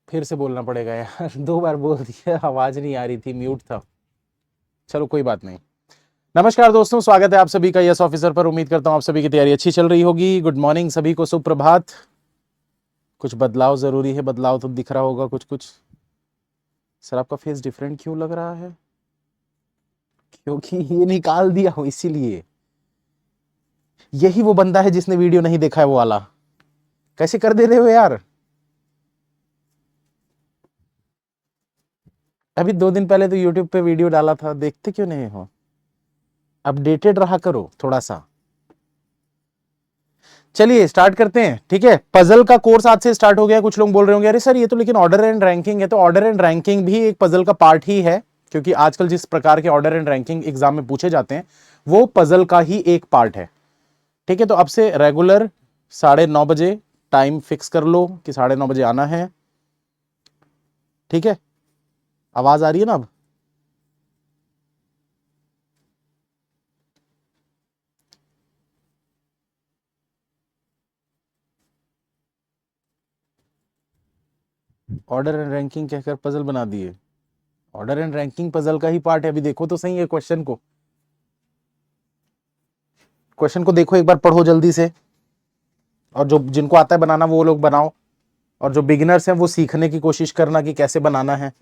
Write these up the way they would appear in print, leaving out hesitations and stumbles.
फिर से बोलना पड़ेगा यार। 2 बार बोल दिया, आवाज नहीं आ रही थी, म्यूट था। चलो कोई बात नहीं। नमस्कार दोस्तों, स्वागत है आप सभी का यस ऑफिसर पर। उम्मीद करता हूं आप सभी की तैयारी अच्छी चल रही होगी। गुड मॉर्निंग सभी को, सुप्रभात। कुछ बदलाव जरूरी है, बदलाव तो दिख रहा होगा कुछ कुछ। सर आपका फेस डिफरेंट क्यों लग रहा है? क्योंकि ये निकाल दिया हूं इसीलिए। यही वो बंदा है जिसने वीडियो नहीं देखा है, वो वाला। कैसे कर दे रहे हो यार? अभी 2 दिन पहले तो यूट्यूब पे वीडियो डाला था, देखते क्यों नहीं हो? अपडेटेड रहा करो थोड़ा सा। चलिए स्टार्ट करते हैं, ठीक है। पजल का कोर्स आज से स्टार्ट हो गया। कुछ लोग बोल रहे होंगे अरे सर ये तो लेकिन ऑर्डर एंड रैंकिंग है। तो ऑर्डर एंड रैंकिंग भी एक पजल का पार्ट ही है, क्योंकि आजकल जिस प्रकार के ऑर्डर एंड रैंकिंग एग्जाम में पूछे जाते हैं वो पजल का ही एक पार्ट है, ठीक है। तो अब से रेगुलर 9:30 टाइम फिक्स कर लो कि 9:30 आना है, ठीक है। आवाज आ रही है ना अब? ऑर्डर एंड रैंकिंग कहकर पजल बना दिए। ऑर्डर एंड रैंकिंग पजल का ही पार्ट है। अभी देखो तो सही है क्वेश्चन को। क्वेश्चन को देखो एक बार, पढ़ो जल्दी से। और जो जिनको आता है बनाना वो लोग बनाओ, और जो बिगिनर्स हैं वो सीखने की कोशिश करना कि कैसे बनाना है।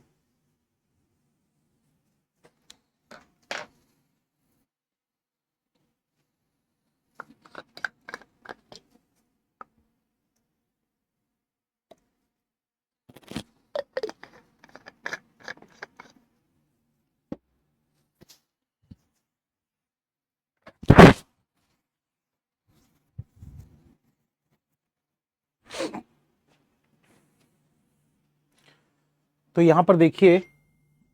तो यहां पर देखिए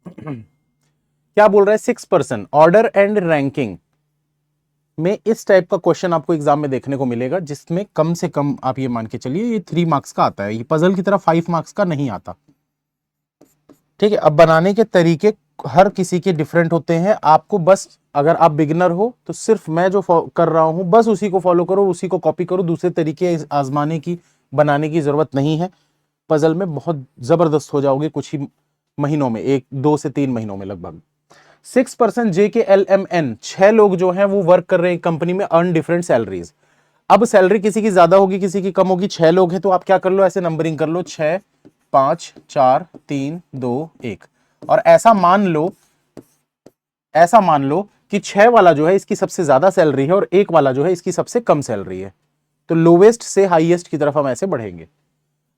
क्या बोल रहा है। 6% ऑर्डर एंड रैंकिंग में इस टाइप का क्वेश्चन आपको एग्जाम में देखने को मिलेगा, जिसमें कम से कम आप ये मान के चलिए ये 3 मार्क्स का आता है। ये पजल की तरह 5 मार्क्स का नहीं आता, ठीक है। अब बनाने के तरीके हर किसी के डिफरेंट होते हैं। आपको बस, अगर आप बिगिनर हो तो सिर्फ मैं जो कर रहा हूं बस उसी को फॉलो करो, उसी को कॉपी करो। दूसरे तरीके आजमाने की, बनाने की जरूरत नहीं है। पजल में बहुत जबरदस्त हो जाओगे कुछ ही महीनों में, 2 से 3 महीनों में लगभग। 6% JKLMN, 6 लोग जो हैं वो वर्क कर रहे हैं कंपनी में, अर्न डिफरेंट सैलरीज। अब सैलरी किसी की ज्यादा होगी, किसी की कम होगी। 6 लोग हैं तो आप क्या कर लो, ऐसे नंबरिंग कर लो, 6 5 4 3 2 1। और ऐसा मान लो कि 6 वाला जो है इसकी सबसे ज्यादा सैलरी है और 1 वाला जो है इसकी सबसे कम सैलरी है। तो लोवेस्ट से हाईएस्ट की तरफ हम ऐसे बढ़ेंगे।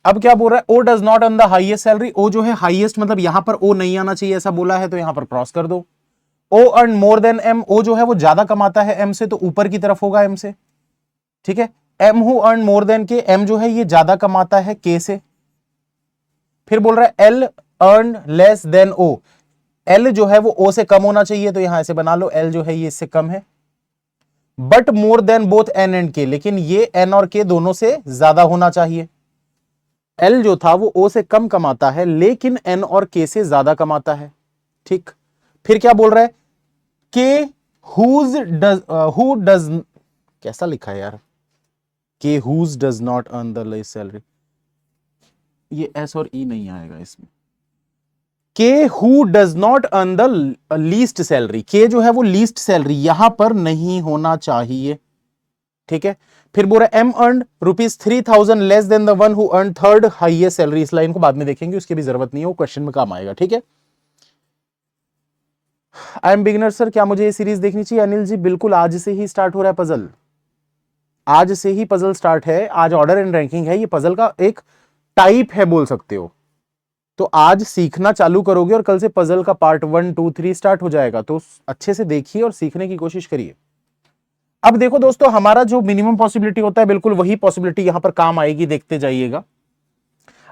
अब क्या बोल रहा है, O does not earn the highest salary. O जो है हाईएस्ट, मतलब यहां पर ओ नहीं आना चाहिए ऐसा बोला है, तो यहां पर क्रॉस कर दो। ओ अर्न मोर देन एम, ओ जो है वो ज्यादा कमाता है एम से, तो ऊपर की तरफ होगा एम से, ठीक है। M who earn more than K, M जो है ये ज्यादा कमाता है के से। फिर बोल रहा है एल अर्न लेस देन ओ, एल जो है वो ओ से कम होना चाहिए, तो यहां ऐसे बना लो, एल जो है ये इससे कम है। But more than both N and K, लेकिन ये एन और के दोनों से ज्यादा होना चाहिए। एल जो था वो ओ से कम कमाता है, लेकिन एन और के से ज्यादा कमाता है, ठीक। फिर क्या बोल रहा है, के हु डज, कैसा लिखा है यार, K whose does not earn the less salary. ये एस और ई नहीं आएगा इसमें। K who does not earn the least salary, K जो है वो लीस्ट सैलरी यहां पर नहीं होना चाहिए, ठीक है। फिर बोल रहा है M earn ₹3,000 less than the one who earn third highest salary. इस लाइन को बाद में देखेंगे, उसकी भी जरूरत नहीं है, वो क्वेश्चन में काम आएगा, ठीक है। आई एम बिगिनर सर, क्या मुझे ये सीरीज देखनी चाहिए? अनिल जी बिल्कुल, आज से ही स्टार्ट हो रहा है पजल, आज से ही पजल स्टार्ट है। आज ऑर्डर एंड रैंकिंग है, ये पजल का एक टाइप है बोल सकते हो। तो आज सीखना चालू करोगे और कल से पजल का पार्ट 1 2 3 स्टार्ट हो जाएगा। तो अच्छे से देखिए और सीखने की कोशिश करिए। अब देखो दोस्तों, हमारा जो मिनिमम पॉसिबिलिटी होता है बिल्कुल वही पॉसिबिलिटी यहां पर काम आएगी, देखते जाइएगा।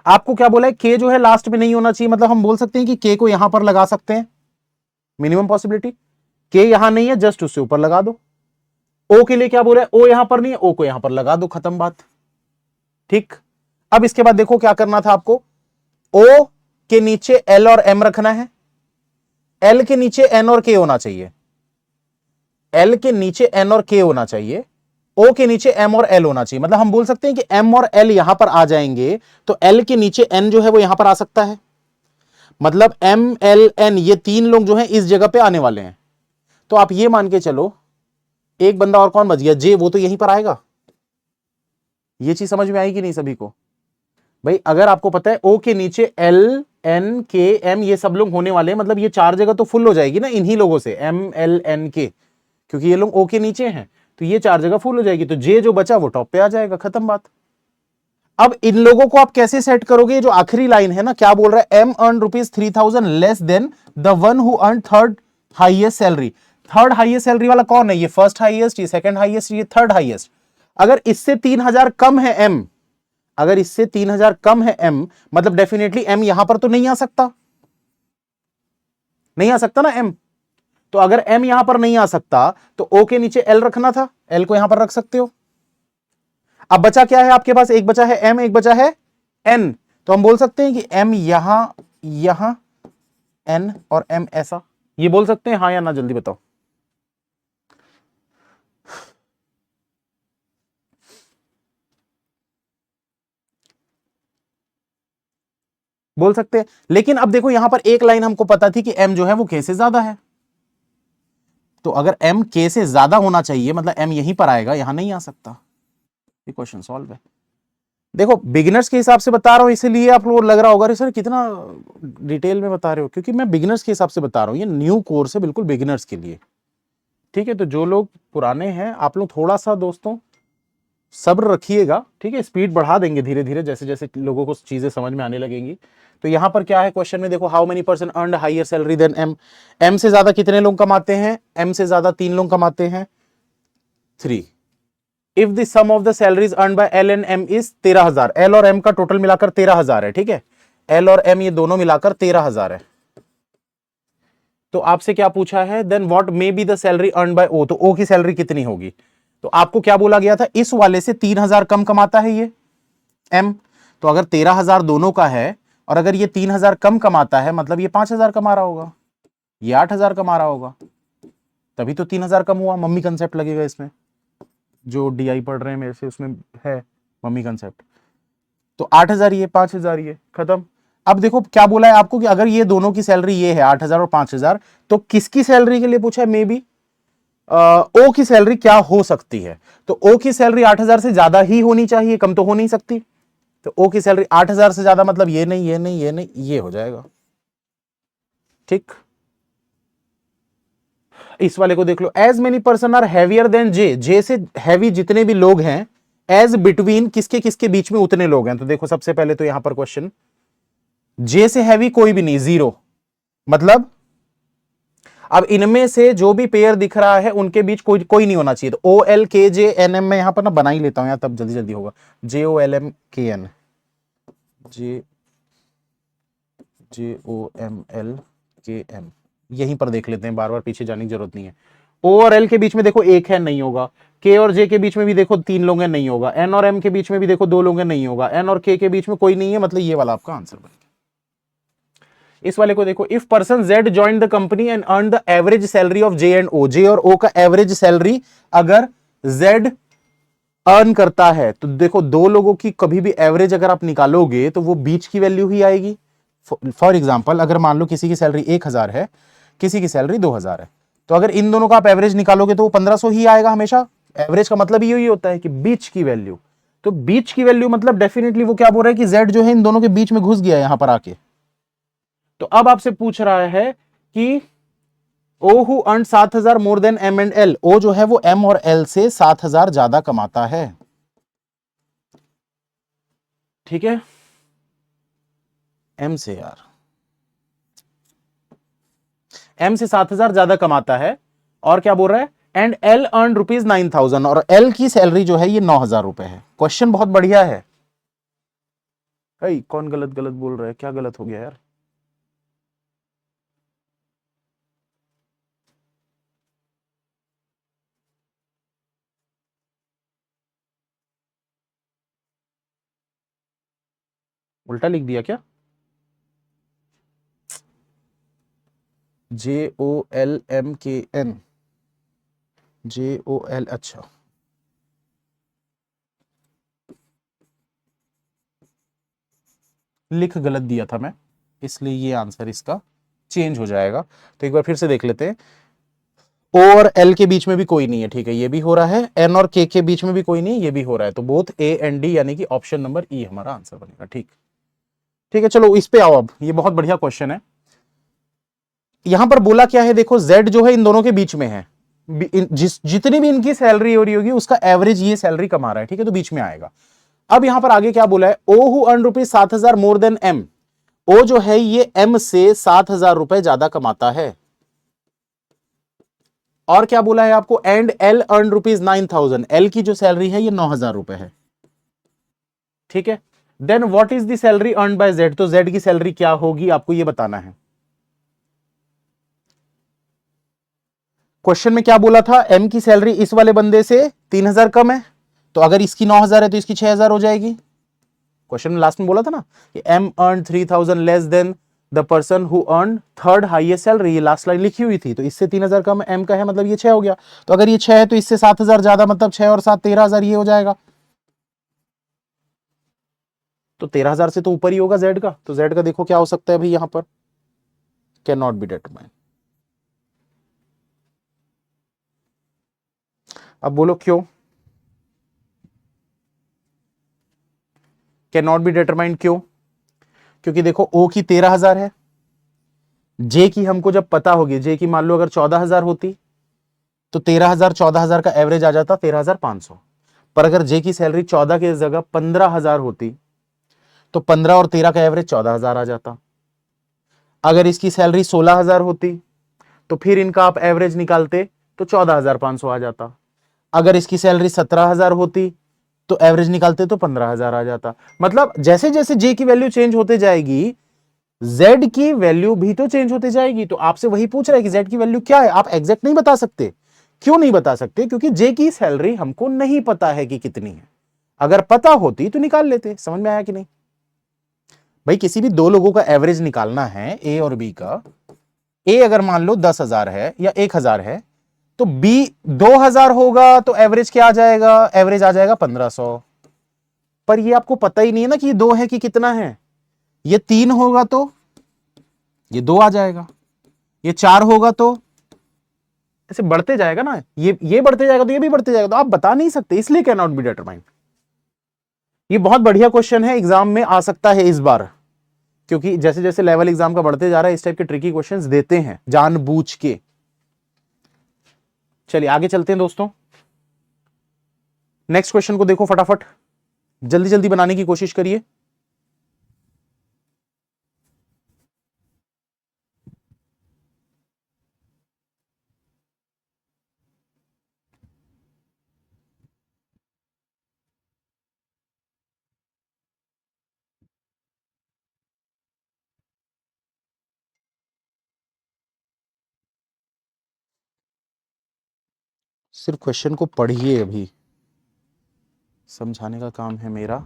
आपको क्या बोला है, के जो है लास्ट में नहीं होना चाहिए, मतलब हम बोल सकते हैं कि के को यहां पर लगा सकते हैं मिनिमम पॉसिबिलिटी। के यहां नहीं है, जस्ट उससे ऊपर लगा दो। ओ के लिए क्या बोला है, ओ यहां पर नहीं है, ओ को यहां पर लगा दो, खत्म बात, ठीक। अब इसके बाद देखो क्या करना था आपको, ओ के नीचे एल और एम रखना है, एल के नीचे एन और के होना चाहिए, एल के नीचे एन और के होना चाहिए, ओ के नीचे एम और एल होना चाहिए। मतलब हम बोल सकते हैं कि एम और एल यहां पर आ जाएंगे तो एल के नीचे एन जो है वो यहां पर आ सकता है। मतलब एम एल एन ये तीन लोग जो हैं इस जगह पे आने वाले हैं। तो आप ये मान के चलो एक बंदा और कौन बच गया, जे, वो तो यहीं पर आएगा। ये चीज समझ में आई कि नहीं सभी को? भाई अगर आपको पता है ओ के नीचे एल एन के एम ये सब लोग होने वाले हैं, मतलब ये चार जगह तो फुल हो जाएगी ना इन्हीं लोगों से, एम एल एन के, क्योंकि ये लोग ओ के नीचे हैं तो ये चार जगह फुल हो जाएगी। तो जे जो बचा वो टॉप पे आ जाएगा, खत्म बात। अब इन लोगों को आप कैसे सेट करोगे? जो आखिरी लाइन है ना, क्या बोल रहा है? M earn ₹3,000 less than the one who earn third highest salary. Third highest salary वाला कौन है? ये फर्स्ट हाईएस्ट, ये सेकंड हाईएस्ट, ये थर्ड हाईएस्ट। अगर इससे 3,000 कम है एम, अगर इससे 3,000 कम है एम, मतलब डेफिनेटली एम यहां पर तो नहीं आ सकता, नहीं आ सकता ना एम। तो अगर एम यहां पर नहीं आ सकता तो ओ के नीचे एल रखना था, एल को यहां पर रख सकते हो। अब बचा क्या है आपके पास? एक बचा है एम, एक बचा है एन। तो हम बोल सकते हैं कि एम यहां, यहां एन और एम ऐसा, ये बोल सकते हैं हाँ या ना? जल्दी बताओ। बोल सकते हैं। लेकिन अब देखो यहां पर एक लाइन हमको पता थी कि एम जो है वो के से ज्यादा है, तो अगर एम के से ज्यादा होना चाहिए मतलब एम यहीं पर आएगा, यहां नहीं आ सकता। ये क्वेश्चन सॉल्व है। देखो बिगिनर्स के हिसाब से बता रहा हूं, इसीलिए आप लोगों को लग रहा होगा सर कितना डिटेल में बता रहे हो, क्योंकि मैं बिगिनर्स के हिसाब से बता रहा हूं। ये न्यू कोर्स है बिल्कुल बिगिनर्स के लिए, ठीक है? तो जो लोग पुराने हैं आप लोग थोड़ा सा दोस्तों सब्र रखिएगा, ठीक है? स्पीड बढ़ा देंगे धीरे धीरे जैसे जैसे लोगों को चीजें समझ में आने लगेंगी। तो यहां पर क्या है क्वेश्चन में? देखो, how many person earn higher salary than M. M से ज्यादा कितने लोग कमाते हैं? एम से ज्यादा 3 लोग कमाते हैं, 3। If the sum of the salaries earn by L and M is 13,000, L और एम का टोटल मिलाकर 13,000 है, ठीक है? एल और एम ये दोनों मिलाकर 13,000 है। तो आपसे क्या पूछा है? Then what may be the salary earn by O. तो ओ की सैलरी कितनी होगी? तो आपको क्या बोला गया था? इस वाले से 3,000 कम कमाता है ये एम, तो अगर 13,000 दोनों का है और अगर ये 3,000 कम कमाता है मतलब ये 5,000 कमा रहा होगा, ये 8,000 कमा रहा होगा, तभी तो 3,000 कम हुआ। मम्मी कंसेप्ट लगेगा इसमें, जो डीआई पढ़ रहे हैं मेरे से उसमें है मम्मी कंसेप्ट। तो 8,000 ये, 5,000 ये, खत्म। अब देखो क्या बोला है आपको कि अगर ये दोनों की सैलरी ये है 8,000 और 5,000, तो किसकी सैलरी के लिए पूछा है? मे बी ओ की सैलरी क्या हो सकती है? तो ओ की सैलरी 8,000 से ज्यादा ही होनी चाहिए, कम तो हो नहीं सकती। तो ओ की सैलरी 8,000 से ज्यादा मतलब ये नहीं, ये नहीं, ये नहीं, ये हो जाएगा, ठीक? इस वाले को देख लो, as many person are heavier than J. J से हैवी जितने भी लोग हैं, एज बिटवीन किसके किसके बीच में उतने लोग हैं। तो देखो सबसे पहले तो यहां पर क्वेश्चन, जे से हैवी कोई भी नहीं, 0। मतलब अब इनमें से जो भी पेयर दिख रहा है उनके बीच कोई कोई नहीं होना चाहिए। तो ओ एल के जे एन एम में यहां पर ना बना ही लेता हूं यार, तब जल्दी जल्दी होगा। जे ओ एल एम के एन, जे जे ओ एम एल के एम, यहीं पर देख लेते हैं, बार बार पीछे जाने की जरूरत नहीं है। ओ और एल के बीच में देखो एक है, नहीं होगा। के और जे के बीच में भी देखो 3 लोग हैं, नहीं होगा। एन और एम के बीच में भी देखो 2 लोग हैं, नहीं होगा। एन और के बीच में कोई नहीं है, मतलब ये वाला आपका आंसर बनेगा। इस वाले को देखो, if person Z join the company and earn the average salary of J and O. J और ओ का एवरेज सैलरी अगर जेड अर्न करता है तो देखो दो लोगों की कभी भी एवरेज अगर आप निकालोगे तो वो बीच की वैल्यू ही आएगी। फॉर एग्जाम्पल अगर मान लो किसी की सैलरी 1,000 है, किसी की सैलरी 2,000 है, तो अगर इन दोनों का आप एवरेज निकालोगे तो वो 1,500 ही आएगा हमेशा। एवरेज का मतलब यही होता है कि बीच की वैल्यू। तो बीच की वैल्यू मतलब डेफिनेटली वो क्या बोल रहा है कि जेड जो है इन दोनों के बीच में घुस गया यहां पर आके। तो अब आपसे पूछ रहा है कि O who earn 7,000 more than M and L. O जो है वो एम और एल से 7,000 ज्यादा कमाता है, ठीक है? एम से यार, एम से 7,000 ज्यादा कमाता है। और क्या बोल रहा है? एंड एल अर्न ₹9,000, और एल की सैलरी जो है ये 9,000 रुपए है। क्वेश्चन बहुत बढ़िया है। कौन गलत गलत बोल रहा है? क्या गलत हो गया यार? उल्टा लिख दिया क्या? जे ओ एल एम के एन, जे ओ एल, अच्छा लिख गलत दिया था मैं, इसलिए ये आंसर इसका चेंज हो जाएगा। तो एक बार फिर से देख लेते हैं। O और L के बीच में भी कोई नहीं है, ठीक है, ये भी हो रहा है। N और K के बीच में भी कोई नहीं है, ये भी हो रहा है। तो बोथ A एंड D यानी कि ऑप्शन नंबर E हमारा आंसर बनेगा। ठीक, ठीक है, चलो इस पे आओ। अब ये बहुत बढ़िया क्वेश्चन है। यहां पर बोला क्या है, देखो Z जो है इन दोनों के बीच में है, जितनी भी इनकी सैलरी हो रही होगी उसका एवरेज ये सैलरी कमा रहा है, ठीक है, तो बीच में आएगा। अब यहां पर आगे क्या बोला है, O who earn ₹7,000 more then M। O जो है ये M से 7,000 रुपए ज्यादा कमाता है। और क्या बोला है आपको, एंड L अर्न ₹9,000। L की जो सैलरी है ये 9,000 रुपए है, ठीक है। Then what is the salary earn by Z, तो Z की सैलरी क्या होगी आपको ये बताना है। क्वेश्चन में क्या बोला था, M की सैलरी इस वाले बंदे से 3,000 कम है, तो अगर इसकी 9,000 है तो इसकी 6,000 हो जाएगी। क्वेश्चन में लास्ट में बोला था ना कि M earn 3,000 less than the person who earn third highest salary, ये लास्ट लाइन लिखी हुई थी। तो इससे 3,000 कम M का है, मतलब ये 6 हो गया। तो अगर ये 6 है तो इससे 7,000 ज्यादा, मतलब 6 और 7 13,000 ये हो जाएगा। तो 13,000 से तो ऊपर ही होगा Z का। तो Z का देखो क्या हो सकता है भाई, यहां पर कैन नॉट बी डिटरमाइंड। अब बोलो क्यों कैन नॉट बी डिटरमाइंड, क्यों? क्योंकि देखो O की 13,000 है, J की हमको जब पता होगी, J की मान लो अगर 14,000 होती तो 13,000 14,000 का एवरेज आ जाता 13,500। पर अगर J की सैलरी 14 की जगह 15,000 होती तो 15 और 13 का एवरेज 14,000 आ जाता। अगर इसकी सैलरी 16,000 होती तो फिर इनका आप एवरेज निकालते तो 14,500 आ जाता। अगर इसकी सैलरी 17,000 होती तो एवरेज निकालते तो 15,000 आ जाता। मतलब जैसे जैसे J की वैल्यू चेंज होते जाएगी, Z की वैल्यू भी तो चेंज होते जाएगी। तो आपसे वही पूछ रहा है कि Z की वैल्यू क्या है, आप एग्जैक्ट नहीं बता सकते। क्यों नहीं बता सकते? क्योंकि J की सैलरी हमको नहीं पता है कि कितनी है। अगर पता होती तो निकाल लेते। समझ में आया कि नहीं भाई? किसी भी दो लोगों का एवरेज निकालना है, A और B का। A अगर मान लो 10,000 है या 1,000 है, तो B 2,000 होगा तो एवरेज क्या आ जाएगा? एवरेज आ जाएगा 1,500। पर ये आपको पता ही नहीं है ना कि ये 2 है कि कितना है। ये 3 होगा तो ये 2 आ जाएगा, ये 4 होगा तो ऐसे बढ़ते जाएगा ना, ये बढ़ते जाएगा तो ये भी बढ़ते जाएगा। तो आप बता नहीं सकते, इसलिए कैन नॉट बी डिटरमाइंड। ये बहुत बढ़िया क्वेश्चन है, एग्जाम में आ सकता है इस बार, क्योंकि जैसे जैसे लेवल एग्जाम का बढ़ते जा रहा है इस टाइप के ट्रिकी क्वेश्चंस देते हैं जानबूझ के। चलिए आगे चलते हैं दोस्तों। नेक्स्ट क्वेश्चन को देखो फटाफट, जल्दी जल्दी बनाने की कोशिश करिए। सिर्फ क्वेश्चन को पढ़िए, अभी समझाने का काम है मेरा।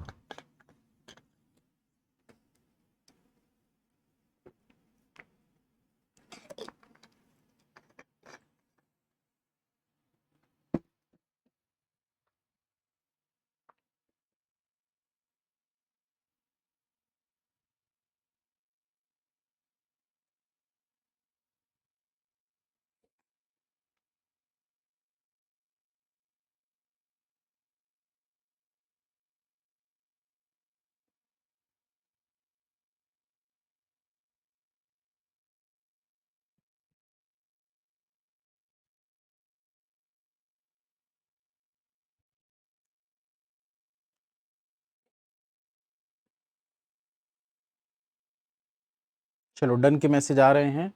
चलो डन के मैसेज आ रहे हैं।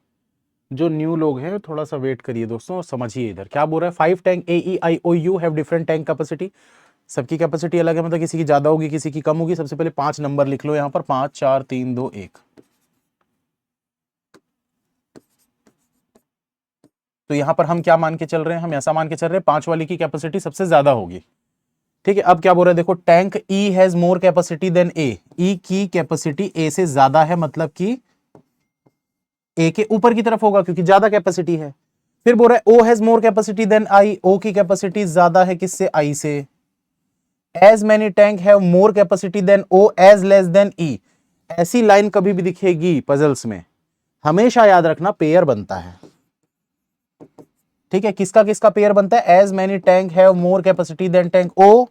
जो न्यू लोग हैं थोड़ा सा वेट करिए दोस्तों और समझिए इधर क्या बोल रहा है। 5 tank AEIOU have different tank capacity. सबकी कैपेसिटी अलग है, मतलब किसी की ज्यादा होगी किसी की कम होगी। सबसे पहले 5 नंबर लिख लो यहां पर, 5 4 3 2 1। तो यहां पर हम क्या मान के चल रहे हैं, हम ऐसा मान के चल रहे हैं 5 वाली की कैपेसिटी सबसे ज्यादा होगी, ठीक है। अब क्या बोल रहा है देखो, tank E has more capacity than A। E की कैपेसिटी A से ज्यादा है, मतलब कि A के ऊपर की तरफ होगा क्योंकि ज्यादा कैपेसिटी है। फिर बोल रहा है O has more capacity than I। O की कैपेसिटी ज्यादा है किससे? I से। As many tank have more capacity than O as less than E। ऐसी लाइन कभी भी दिखेगी पजल्स में, हमेशा याद रखना पेयर बनता है। ठीक है, किसका किसका पेयर बनता है? As many tank have more capacity than tank O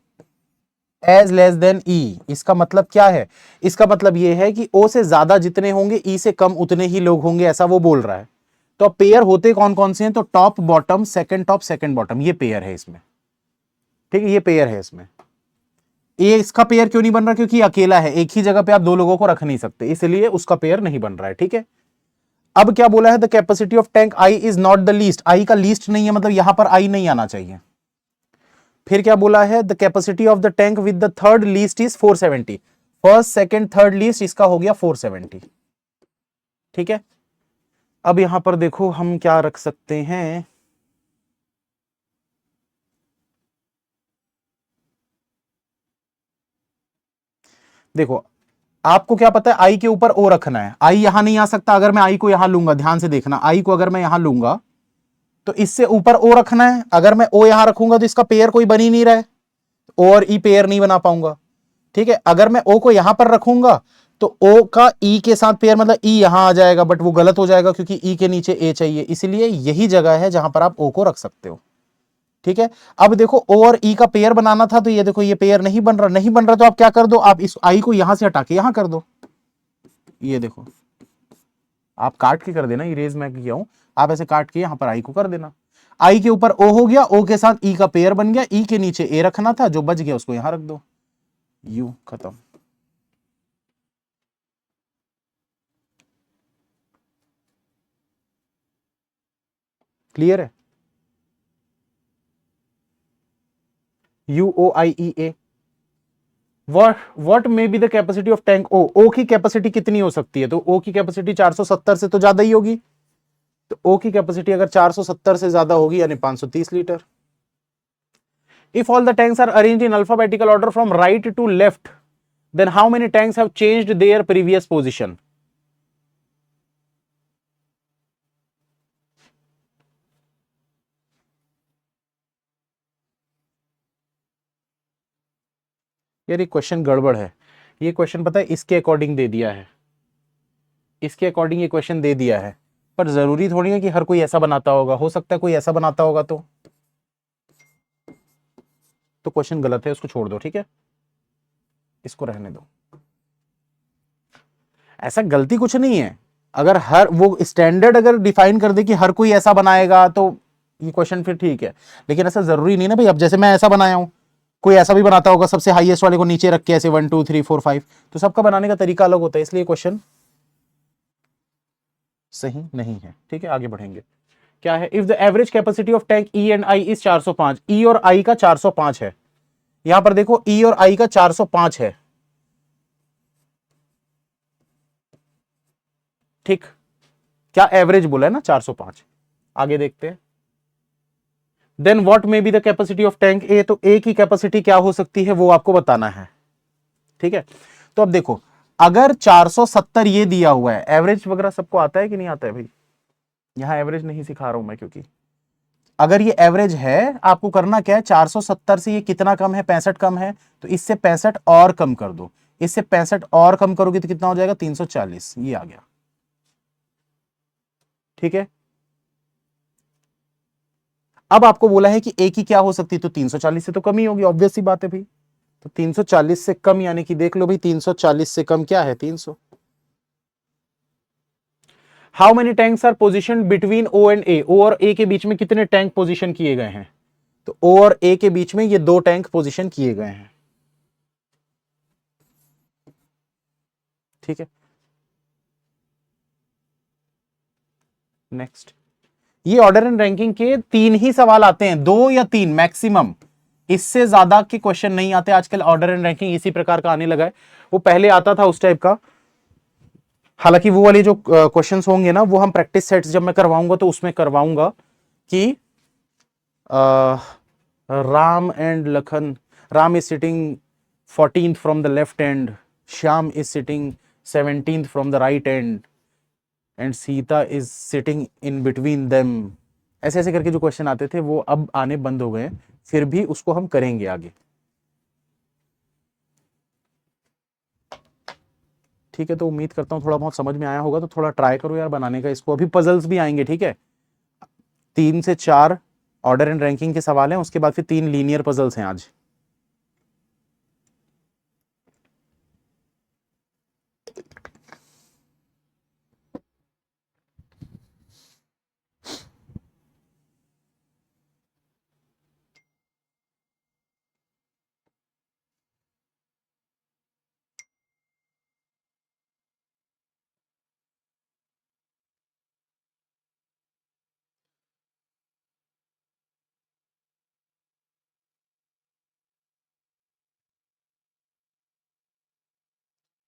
as less than E. इसका मतलब क्या है? इसका मतलब यह है कि ओ से ज्यादा जितने होंगे ई से कम उतने ही लोग होंगे, ऐसा वो बोल रहा है। तो अब पेयर होते कौन कौन से हैं? तो top bottom, second top second bottom, ये पेयर है इसमें। ठीक है, ये पेयर है इसमें। ये इसका पेयर क्यों नहीं बन रहा? क्योंकि अकेला है, एक ही जगह पे आप दो लोगों को रख नहीं सकते, इसलिए उसका पेयर नहीं बन रहा है। ठीक है, अब क्या बोला है? The capacity of tank I is not the least. I का लीस्ट नहीं है, मतलब यहां पर आई नहीं आना चाहिए। फिर क्या बोला है? The capacity of the tank with the third least is 470। First second third least इसका हो गया 470। ठीक है, अब यहां पर देखो हम क्या रख सकते हैं। देखो, आपको क्या पता है? आई के ऊपर ओ रखना है, आई यहां नहीं आ सकता। अगर मैं आई को यहां लूंगा, ध्यान से देखना, आई को अगर मैं यहां लूंगा तो इससे ऊपर ओ रखना है। अगर मैं ओ यहां रखूंगा तो इसका पेयर कोई बन ही नहीं रहा है, ओ और ई पेयर नहीं बना पाऊंगा। ठीक है, अगर मैं ओ को यहां पर रखूंगा तो ओ का ई के साथ पेयर, मतलब ई यहां आ जाएगा, बट वो गलत हो जाएगा क्योंकि ई के नीचे ए चाहिए, इसलिए यही जगह है जहां पर आप ओ को रख सकते हो। ठीक है, अब देखो ओ और ई का पेयर बनाना था, तो ये देखो ये पेयर नहीं बन रहा, नहीं बन रहा, तो आप क्या कर दो? आप इस आई को यहां से हटा के यहां कर दो। ये देखो, आप काट के कर देना, इरेज मैं किया हूं, आप ऐसे काट के यहां पर आई को कर देना। आई के ऊपर ओ हो गया, ओ के साथ ई का पेयर बन गया, ई के नीचे ए रखना था, जो बच गया उसको यहां रख दो। यू खत्म। क्लियर है? U O I E A. What may be the capacity of tank O. O की कैपेसिटी कितनी हो सकती है? तो ओ की कैपेसिटी 470 से तो ज्यादा ही होगी। तो ओ की कैपेसिटी अगर 470 से ज्यादा होगी यानी 530 litre. If all the tanks are arranged in alphabetical order from right to left, then how many tanks have changed their previous position? यार ये क्वेश्चन गड़बड़ है। ये क्वेश्चन पता है इसके अकॉर्डिंग दे दिया है, इसके अकॉर्डिंग ये क्वेश्चन दे दिया है, पर जरूरी थोड़ी है कि हर कोई ऐसा बनाता होगा। हो सकता है कोई ऐसा बनाता होगा, तो क्वेश्चन गलत है, उसको छोड़ दो। ठीक है, इसको रहने दो। ऐसा गलती कुछ नहीं है। अगर हर वो स्टैंडर्ड अगर डिफाइन कर दे कि हर कोई ऐसा बनाएगा तो ये क्वेश्चन फिर ठीक है, लेकिन ऐसा जरूरी नहीं ना भाई। अब जैसे मैं ऐसा बनाया हूं, कोई ऐसा भी बनाता होगा, सबसे हाईएस्ट वाले को नीचे रख के ऐसे 1 2 3 4 5, तो सबका बनाने का तरीका अलग होता है, इसलिए क्वेश्चन सही नहीं है। ठीक है, आगे बढ़ेंगे। क्या है? If the average capacity of tank E and I is 405, ई और आई का 405 है। यहां पर देखो ई और आई का 405 है। ठीक, क्या एवरेज बोला है ना 405। आगे देखते हैं। Then what may be the capacity of tank A. तो ए की कैपेसिटी क्या हो सकती है वो आपको बताना है। ठीक है, तो अब देखो, अगर 470 ये दिया हुआ है, एवरेज वगैरह सबको आता है कि नहीं आता है भाई? यहां एवरेज नहीं सिखा रहा हूं मैं, क्योंकि अगर ये एवरेज है, आपको करना क्या है? 470 से ये कितना कम है? 65 कम है, तो इससे 65 और कम कर दो। इससे 65 और कम करोगे तो कितना हो जाएगा? 340। ये आ गया। ठीक है, अब आपको बोला है कि ए की क्या हो सकती है, तो 340 से तो कम ही होगी, ऑब्वियस सी बात है भाई। तो 340 से कम यानी कि देख लो भाई, 340 से कम क्या है? 300। How many tanks are position between O and A. O और ए के बीच में कितने टैंक पोजिशन किए गए हैं? तो ओ और ए के बीच में ये 2 टैंक पोजिशन किए गए हैं। ठीक है, नेक्स्ट। ये ऑर्डर एंड रैंकिंग के 3 ही सवाल आते हैं, 2 या 3 मैक्सिमम, इससे ज्यादा के क्वेश्चन नहीं आते आजकल। ऑर्डर एंड रैंकिंग इसी प्रकार का आने लगा है, वो पहले आता था उस टाइप का। हालांकि वो वाले जो क्वेश्चंस होंगे ना, वो हम प्रैक्टिस सेट्स जब मैं करवाऊंगा तो उसमें करवाऊंगा कि Ram and Lakhan, Ram is sitting 14th from the left and, Shyam is sitting 17th from the right and, and Sita is sitting in between them. ऐसे ऐसे करके जो क्वेश्चन आते थे वो अब आने बंद हो गए हैं, फिर भी उसको हम करेंगे आगे। ठीक है, तो उम्मीद करता हूँ थोड़ा बहुत समझ में आया होगा। तो थोड़ा ट्राई करो यार बनाने का इसको। अभी पजल्स भी आएंगे, ठीक है, 3 से 4 ऑर्डर एंड रैंकिंग के सवाल हैं, उसके बाद फिर 3 लीनियर पजल्स हैं आज।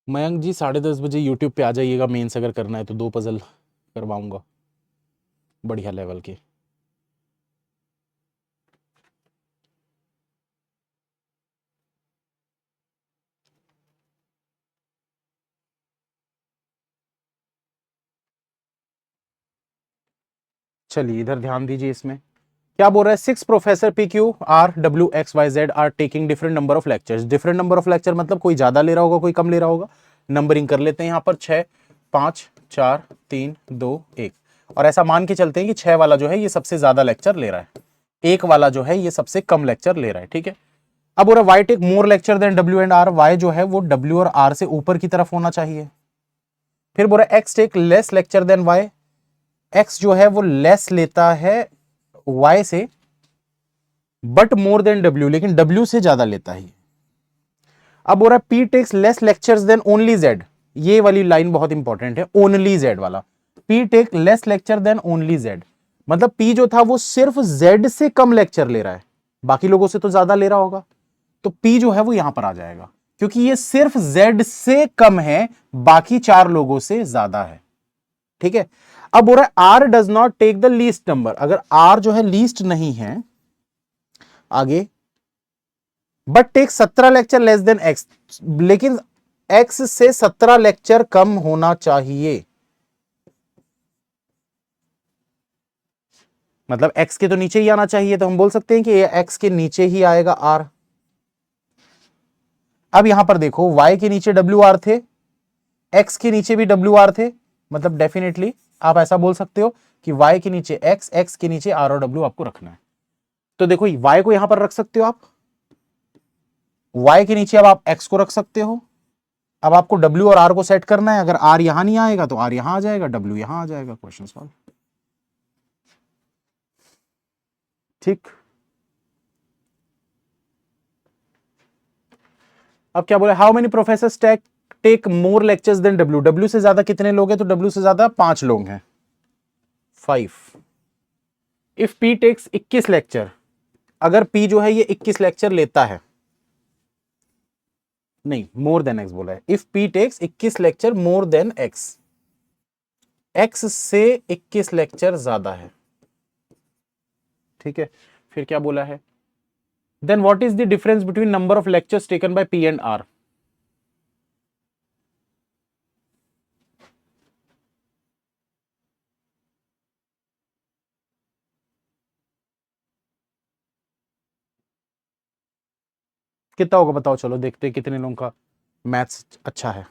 मयंक जी 10:30 बजे यूट्यूब पे आ जाइएगा, मेंस अगर करना है तो 2 पजल करवाऊंगा बढ़िया लेवल के। चलिए इधर ध्यान दीजिए, इसमें क्या बोल रहा है, 6 professor PQ are WXYZ are taking different number of lectures. Different number of lecture मतलब कोई ज्यादा ले रहा होगा, कोई कम ले रहा होगा। नंबरिंग कर लेते हैं यहाँ पर 6, 5, 4, 3, 2, 1, और ऐसा मान के चलते हैं कि 6 वाला जो है ये सबसे ज्यादा लेक्चर ले रहा है, 1 वाला जो है ये सबसे कम लेक्चर ले रहा है, ठीक है। अब बोल रहा है Y take more lecture than W and R, Y जो है वो W और R से ऊपर की तरफ होना चाहिए। फिर बोल रहा है X take less lecture than Y, X जो है वो लेस लेता है वाई से बट मोर देन W, लेकिन W से ज्यादा लेता है। अब बोल रहा है P takes less lectures than only Z, ये वाली लाइन बहुत इंपॉर्टेंट है, ओनली Z वाला। P take less lecture than only Z, मतलब P जो था वो सिर्फ Z से कम लेक्चर ले रहा है, बाकी लोगों से तो ज्यादा ले रहा होगा, तो P जो है वो यहां पर आ जाएगा, क्योंकि ये सिर्फ Z से कम है, बाकी 4 लोगों से ज्यादा है, ठीक है। अब बोल रहा है R does not take the least number, अगर R जो है लीस्ट नहीं है, आगे but take 17 lecture less than X, लेकिन X से 17 लेक्चर कम होना चाहिए, मतलब X के तो नीचे ही आना चाहिए, तो हम बोल सकते हैं कि ये X के नीचे ही आएगा R। अब यहां पर देखो Y के नीचे WR थे, X के नीचे भी WR थे, मतलब डेफिनेटली आप ऐसा बोल सकते हो कि Y के नीचे X, X के नीचे R और W आपको रखना है। तो देखो Y को यहां पर रख सकते हो आप, Y के नीचे अब आप X को रख सकते हो। अब आपको W और R को सेट करना है, अगर R यहां नहीं आएगा तो R यहां आ जाएगा, W यहां आ जाएगा, क्वेश्चन सॉल्व, ठीक। अब क्या बोले, how many professors take more lectures than W, W से ज्यादा कितने लोग हैं, तो W से ज्यादा 5 लोग हैं, 5। इफ P टेक्स 21 लेक्चर, अगर P जो है ये 21 लेक्चर लेता है, नहीं मोर देन X बोला है, if P takes 21 lecture more than X, X से 21 लेक्चर ज्यादा है, ठीक है। फिर क्या बोला है, then what is the difference between number of lectures taken by P and R। कितना होगा बताओ, चलो देखते हैं कितने लोगों का मैथ्स अच्छा है।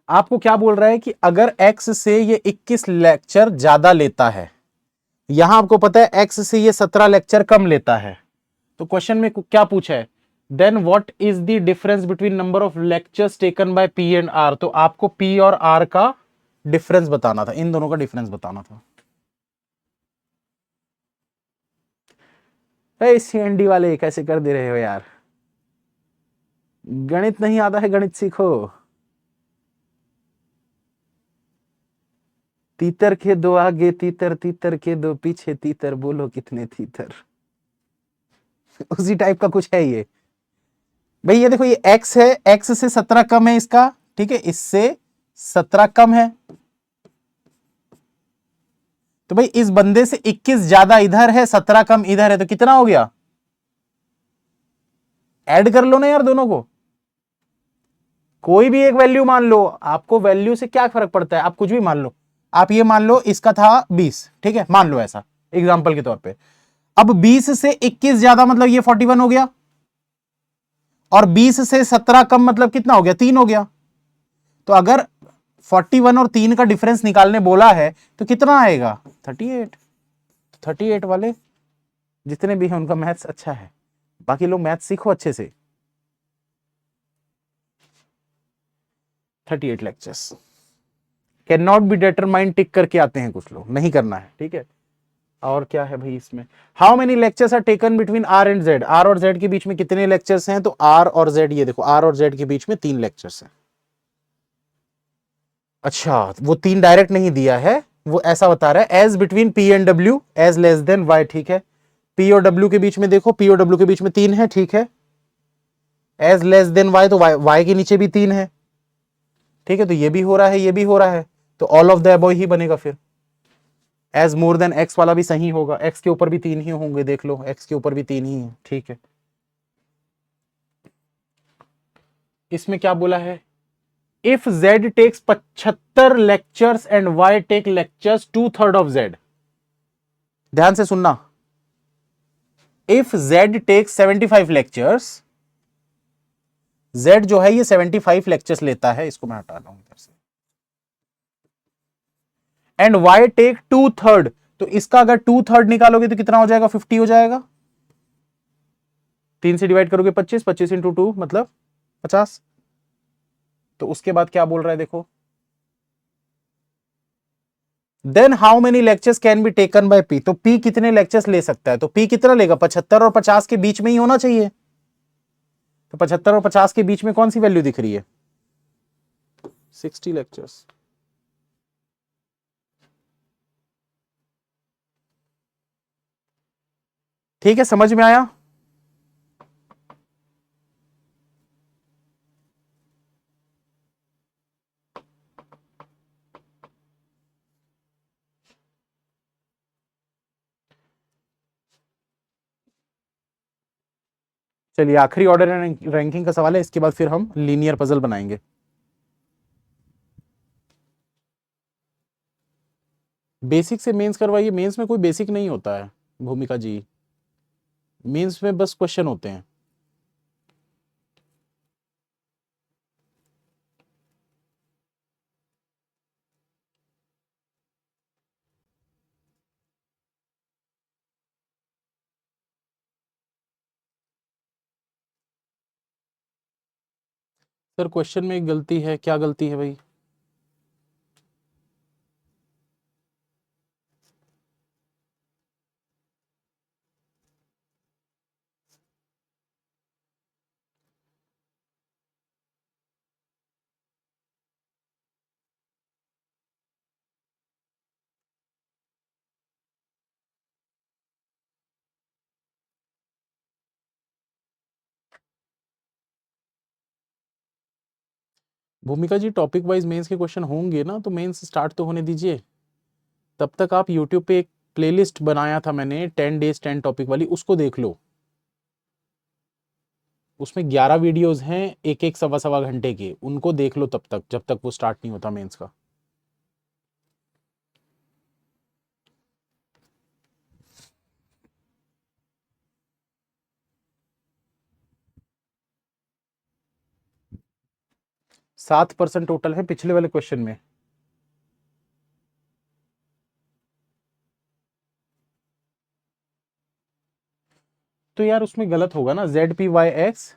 आपको क्या बोल रहा है कि अगर X से ये 21 लेक्चर ज्यादा लेता है, यहां आपको पता है X से ये 17 लेक्चर कम लेता है, तो क्वेश्चन में क्या पूछा है, then what is the difference between number of lectures taken by P and R, तो आपको P और R का डिफरेंस बताना था, इन दोनों का डिफरेंस बताना था। CND वाले कैसे कर दे रहे हो यार, गणित नहीं आता है, गणित सीखो। तीतर के दो आगे तीतर, तीतर के दो पीछे तीतर, बोलो कितने तीतर। उसी टाइप का कुछ है ये भाई। ये देखो ये X है, X से 17 कम है इसका, ठीक है, इससे 17 कम है, तो भाई इस बंदे से 21 ज्यादा इधर है, 17 कम इधर है, तो कितना हो गया, ऐड कर लो ना यार दोनों को, कोई भी एक वैल्यू मान लो, आपको वैल्यू से क्या फर्क पड़ता है, आप कुछ भी मान लो। आप ये मान लो इसका था 20, ठीक है, मान लो ऐसा एग्जांपल के तौर पे। अब 20 से 21 ज्यादा मतलब ये 41 हो गया, और 20 से 17 कम मतलब कितना हो गया, 3 हो गया। तो अगर 41 और 3 का डिफरेंस निकालने बोला है तो कितना आएगा, 38। 38 वाले जितने भी हैं उनका मैथ्स अच्छा है, बाकी लोग मैथ्स सीखो अच्छे से। 38 lectures can not be determined, tick करके आते हैं कुछ लोग, नहीं करना है, ठीक है। और क्या है भाई इसमें, how many lectures are taken between R and Z, R और जेड के बीच में कितने लेक्चर्स हैं, तो आर और जेड, ये देखो आर और जेड के बीच में 3 लेक्चर्स हैं। अच्छा, वो 3 डायरेक्ट नहीं दिया है, वो ऐसा बता रहा है as between P and W as less than Y, ठीक है। पी और डब्ल्यू के बीच में देखो, पी और डब्ल्यू के बीच में 3 है, ठीक है। एज लेस देन वाई, तो वाई के नीचे भी 3 है, ठीक है। तो ये भी हो रहा है, ये भी हो रहा है, तो ऑल ऑफ द अबव ही बनेगा फिर। एज मोर देन एक्स वाला भी सही होगा, एक्स के ऊपर भी 3 ही होंगे, देख लो एक्स के ऊपर भी 3 ही है, ठीक है। इसमें क्या बोला है, if z takes 75 lectures and y take lectures 2/3 of z, ध्यान से सुनना, if z takes 75 lectures, z जो है ये 75 लेक्चर्स लेता है, इसको मैं हटा रहा हूं इधर से, एंड y टेक 2/3, तो इसका अगर 2/3 निकालोगे तो कितना हो जाएगा, 50 हो जाएगा। 3 से डिवाइड करोगे 25, 25 इंटू 2 मतलब 50। तो उसके बाद क्या बोल रहा है देखो, then how many lectures can be taken by P, तो पी कितने लेक्चर्स ले सकता है, तो पी कितना लेगा, 75 और 50 के बीच में ही होना चाहिए। तो 75 और 50 के बीच में कौन सी वैल्यू दिख रही है, 60 लेक्चर्स। ठीक है, समझ में आया। चलिए आखिरी ऑर्डर रैंकिंग का सवाल है, इसके बाद फिर हम लीनियर पजल बनाएंगे। बेसिक से मेंस करवाइए, मेंस में कोई बेसिक नहीं होता है भूमिका जी, मेंस में बस क्वेश्चन होते हैं। सर क्वेश्चन में एक गलती है, क्या गलती है भाई, भूमिका जी टॉपिक वाइज मेंस के क्वेश्चन होंगे ना, तो मेंस स्टार्ट तो होने दीजिए। तब तक आप यूट्यूब पे एक प्लेलिस्ट बनाया था मैंने 10 डेज 10 टॉपिक वाली, उसको देख लो। उसमें 11 वीडियोस हैं, एक एक सवा सवा घंटे के, उनको देख लो तब तक, जब तक वो स्टार्ट नहीं होता मेंस का। सात परसेंट टोटल है पिछले वाले क्वेश्चन में। तो यार उसमें गलत होगा ना, Z P Y X,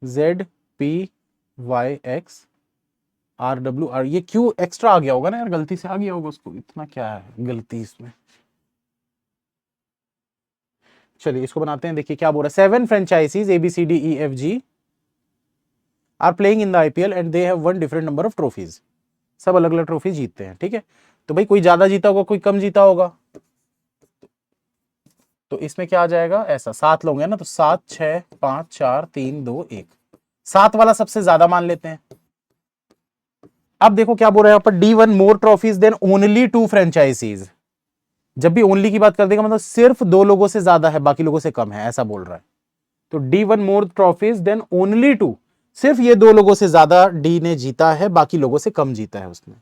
Z P Y X are W are, ये क्यों एक्स्ट्रा आ गया होगा ना यार, गलती से आ गया होगा उसको, इतना क्या है गलती इसमें। चलिए इसको बनाते हैं, देखिए क्या बोल रहा है, 7 franchises ABCDEFG are playing in the IPL and they have won different number of trophies, सब अलग अलग ट्रॉफी जीतते हैं, ठीक है। तो भाई कोई ज्यादा जीता होगा, कोई कम जीता होगा, तो इसमें क्या आ जाएगा, ऐसा 7 लोग हैं ना, तो 7 6 5 4 3 2 1, 7 वाला सबसे ज्यादा मान लेते हैं। अब देखो क्या बोल रहा है यहाँ पर, D1 मोर ट्रॉफीज देन ओनली 2 फ्रेंचाइजीज, जब भी ओनली की बात कर देगा मतलब सिर्फ 2 लोगों से ज्यादा है, बाकी लोगों से कम है, ऐसा बोल रहा है। तो D1 मोर ट्रॉफीज देन ओनली 2, सिर्फ ये 2 लोगों से ज्यादा डी ने जीता है, बाकी लोगों से कम जीता है उसने,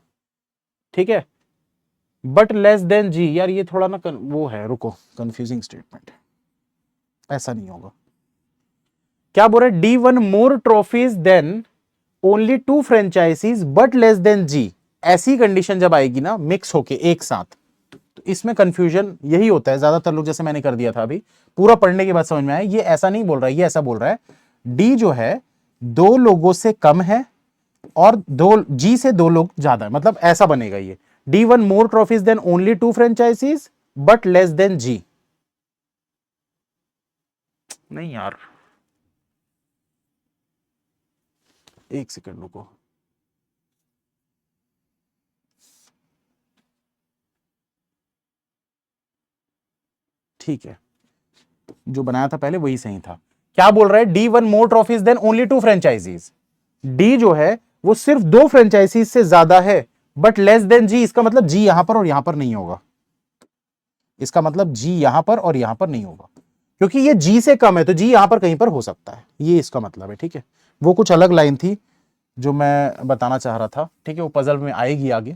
ठीक है। बट लेस देन जी, यार ये थोड़ा ना वो है, रुको, कंफ्यूजिंग स्टेटमेंट है, ऐसा नहीं होगा। क्या बोल रहा है, D won more trophies than only 2 franchises but less than G. ऐसी कंडीशन जब आएगी ना मिक्स होके एक साथ, तो इसमें कंफ्यूजन यही होता है ज्यादातर लोग, जैसे मैंने कर दिया था अभी, पूरा पढ़ने के बाद समझ में आया ये ऐसा नहीं बोल रहा है, ये ऐसा बोल रहा है डी जो है 2 लोगों से कम है और जी से 2 लोग ज्यादा है, मतलब ऐसा बनेगा ये, D won more trophies than only 2 franchises but less than G. नहीं यार, एक सेकंड रुको, ठीक है, जो बनाया था पहले वही सही था। क्या बोल रहा है, D won more trophies than only 2 franchises. D जो है वो सिर्फ 2 फ्रेंचाइजीज से ज्यादा है, बट लेस देन जी, इसका मतलब जी यहां पर और यहां पर नहीं होगा, इसका मतलब जी यहां पर और यहां पर नहीं होगा, क्योंकि ये जी से कम है तो जी यहां पर कहीं पर हो सकता है, ये इसका मतलब है। ठीक है, वो कुछ अलग लाइन थी जो मैं बताना चाह रहा था, ठीक है, वो पजल में आएगी आगे।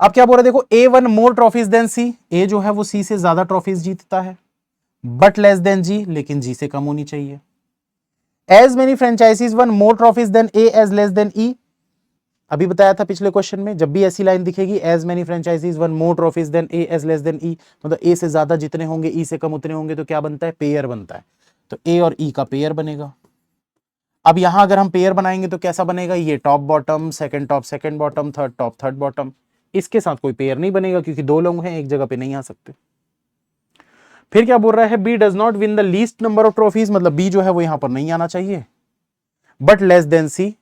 अब क्या बोल रहे, देखो ए वन मोर ट्रॉफीज देन सी, ए जो है वो सी से ज्यादा ट्रॉफीज जीतता है, बट लेस देन जी, लेकिन जी से कम होनी चाहिए। As many franchises won more trophies than A as less than E, अभी बताया था पिछले क्वेश्चन में, जब भी ऐसी लाइन दिखेगी as many franchises won more trophies than A as less than E, मतलब ए से ज्यादा जितने होंगे ई से कम उतने होंगे, तो क्या बनता है, पेयर बनता है, तो ए और ई का पेयर बनेगा। अब यहां अगर हम पेयर बनाएंगे तो कैसा बनेगा, ये top bottom, second top second bottom, third top third bottom, इसके साथ कोई पेयर नहीं बनेगा क्योंकि 2 लोग हैं, एक जगह पे नहीं आ सकते। फिर क्या बोल रहा है, B does not win the least number of trophies, मतलब बी जो है वो यहां पर नहीं आना चाहिए, बट लेस देन सी,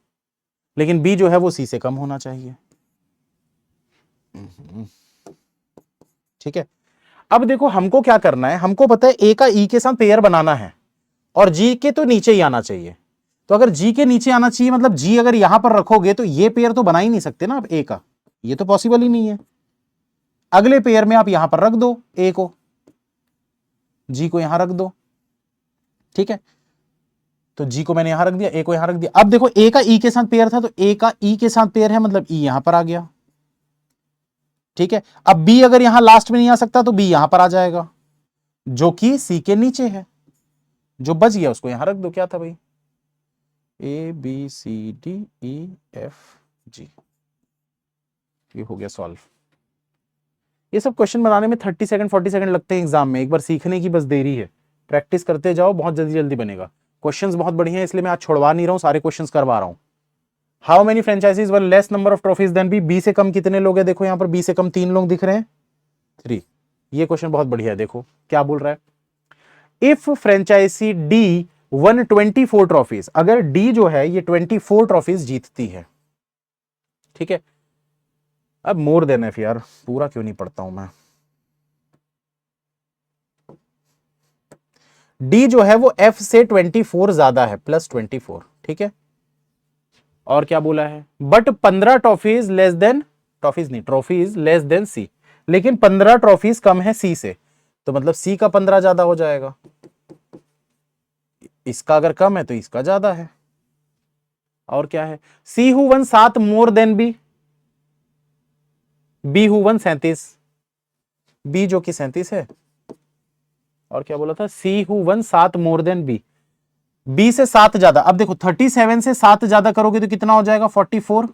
लेकिन बी जो है वो सी से कम होना चाहिए। ठीक है, अब देखो हमको क्या करना है, हमको पता है ए का ई के साथ पेयर बनाना है और जी के तो नीचे ही आना चाहिए, तो अगर जी के नीचे आना चाहिए मतलब जी अगर यहां पर रखोगे तो ये पेयर तो बना ही नहीं सकते ना आप ए का, ये तो पॉसिबल ही नहीं है। अगले पेयर में आप यहां पर रख दो ए को, जी को यहां रख दो, ठीक है, तो जी को मैंने यहां रख दिया, ए को यहां रख दिया। अब देखो ए का ई के साथ पेयर था तो ए का ई के साथ पेयर है, मतलब ई यहां पर आ गया, ठीक है। अब बी अगर यहां लास्ट में नहीं आ सकता तो बी यहां पर आ जाएगा जो कि सी के नीचे है, जो बच गया उसको यहां रख दो, क्या था भाई, A B C D E F G, ये हो गया सॉल्व। ये सब क्वेश्चन बनाने में 30 सेकंड 40 सेकंड लगते हैं एग्जाम में, एक बार सीखने की बस देरी है, प्रैक्टिस करते जाओ, बहुत जल्दी जल्दी बनेगा। क्वेश्चंस बहुत बढ़िया है इसलिए मैं आज छोड़वा नहीं रहा हूं, सारे क्वेश्चंस करवा रहा हूं। How many franchises won less number of trophies than B, B से कम कितने लोग हैं, देखो यहां पर बी से कम 3 लोग दिख रहे हैं, 3। ये क्वेश्चन बहुत बढ़िया है, देखो क्या बोल रहा है, if franchise D won 24 trophies, अगर डी जो है ये 24 ट्रॉफीज जीतती है, ठीक है। अब मोर देन एफ यार, पूरा क्यों नहीं पढ़ता हूं मैं, डी जो है वो एफ से 24 ज्यादा है, +24, ठीक है। और क्या बोला है, but 15 trophies less than, trophies नहीं ट्रॉफीज लेस देन सी, लेकिन 15 ट्रॉफीज कम है सी से, तो मतलब सी का 15 ज्यादा हो जाएगा, इसका अगर कम है तो इसका ज्यादा है। और क्या है, C who won 7 more than B, B who won 37, B जो कि 37 है, और क्या बोला था, C who won 7 more than B, B से 7 ज्यादा। अब देखो 37 से 7 ज्यादा करोगे तो कितना हो जाएगा, 44,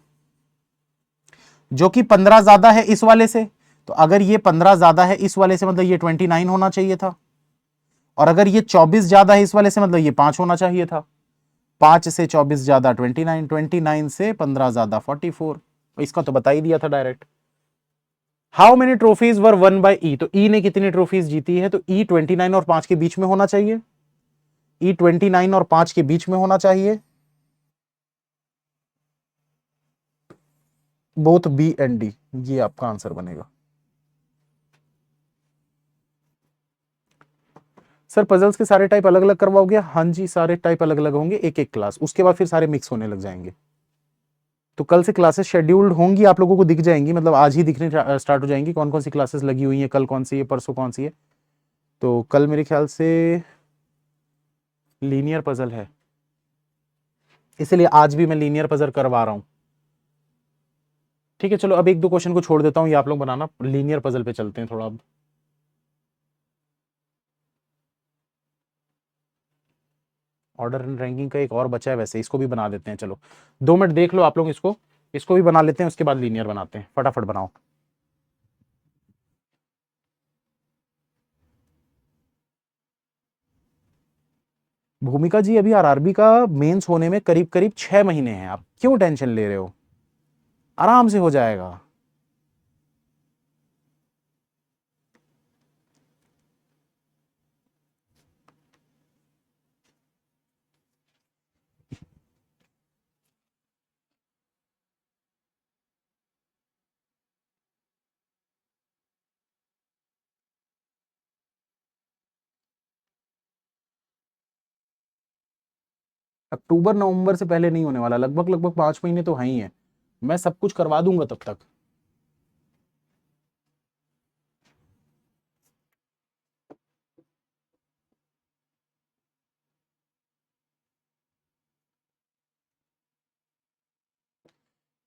जो कि 15 ज्यादा है इस वाले से, तो अगर ये 15 ज्यादा है इस वाले से मतलब ये 29 होना चाहिए था, और अगर ये 24 ज्यादा है इस वाले से मतलब ये 5 होना चाहिए था, 5 से 24 ज्यादा 29, 29 से 15 ज्यादा 44, इसका तो बता ही दिया था direct. How many trophies were won by E, तो ई ने कितनी ट्रॉफीज जीती है, तो ई 29 और 5 के बीच में होना चाहिए, ई 29 और 5 के बीच में होना चाहिए, बोथ बी एंड डी, ये आपका आंसर बनेगा। सर पजल्स के सारे टाइप अलग अलग करवाओगे, हाँ जी सारे टाइप अलग अलग होंगे, एक एक क्लास, उसके बाद फिर सारे मिक्स होने लग जाएंगे। तो कल से क्लासेस शेड्यूल्ड होंगी, आप लोगों को दिख जाएंगी, मतलब आज ही दिखने स्टार्ट हो जाएंगी कौन कौन सी क्लासेस लगी हुई हैं, कल कौन सी है, परसों कौन सी है। तो कल मेरे ख्याल से लीनियर पजल है, इसलिए आज भी मैं लीनियर पजल करवा रहा हूं। ठीक है, चलो अब 1-2 क्वेश्चन को छोड़ देता हूं, ये आप लोग बनाना, लीनियर पजल पे चलते हैं थोड़ा अब। ऑर्डर एंड रैंकिंग का एक और बचा है, वैसे इसको भी बना देते हैं। चलो 2 मिनट देख लो आप लोग, इसको भी बना लेते हैं, उसके बाद लीनियर बनाते हैं। फटाफट बनाओ। भूमिका जी, अभी आरआरबी का मेंस होने में करीब करीब 6 महीने हैं, आप क्यों टेंशन ले रहे हो? आराम से हो जाएगा। अक्टूबर नवंबर से पहले नहीं होने वाला, लगभग लगभग 5 महीने तो हैं ही है। मैं सब कुछ करवा दूंगा तब तक।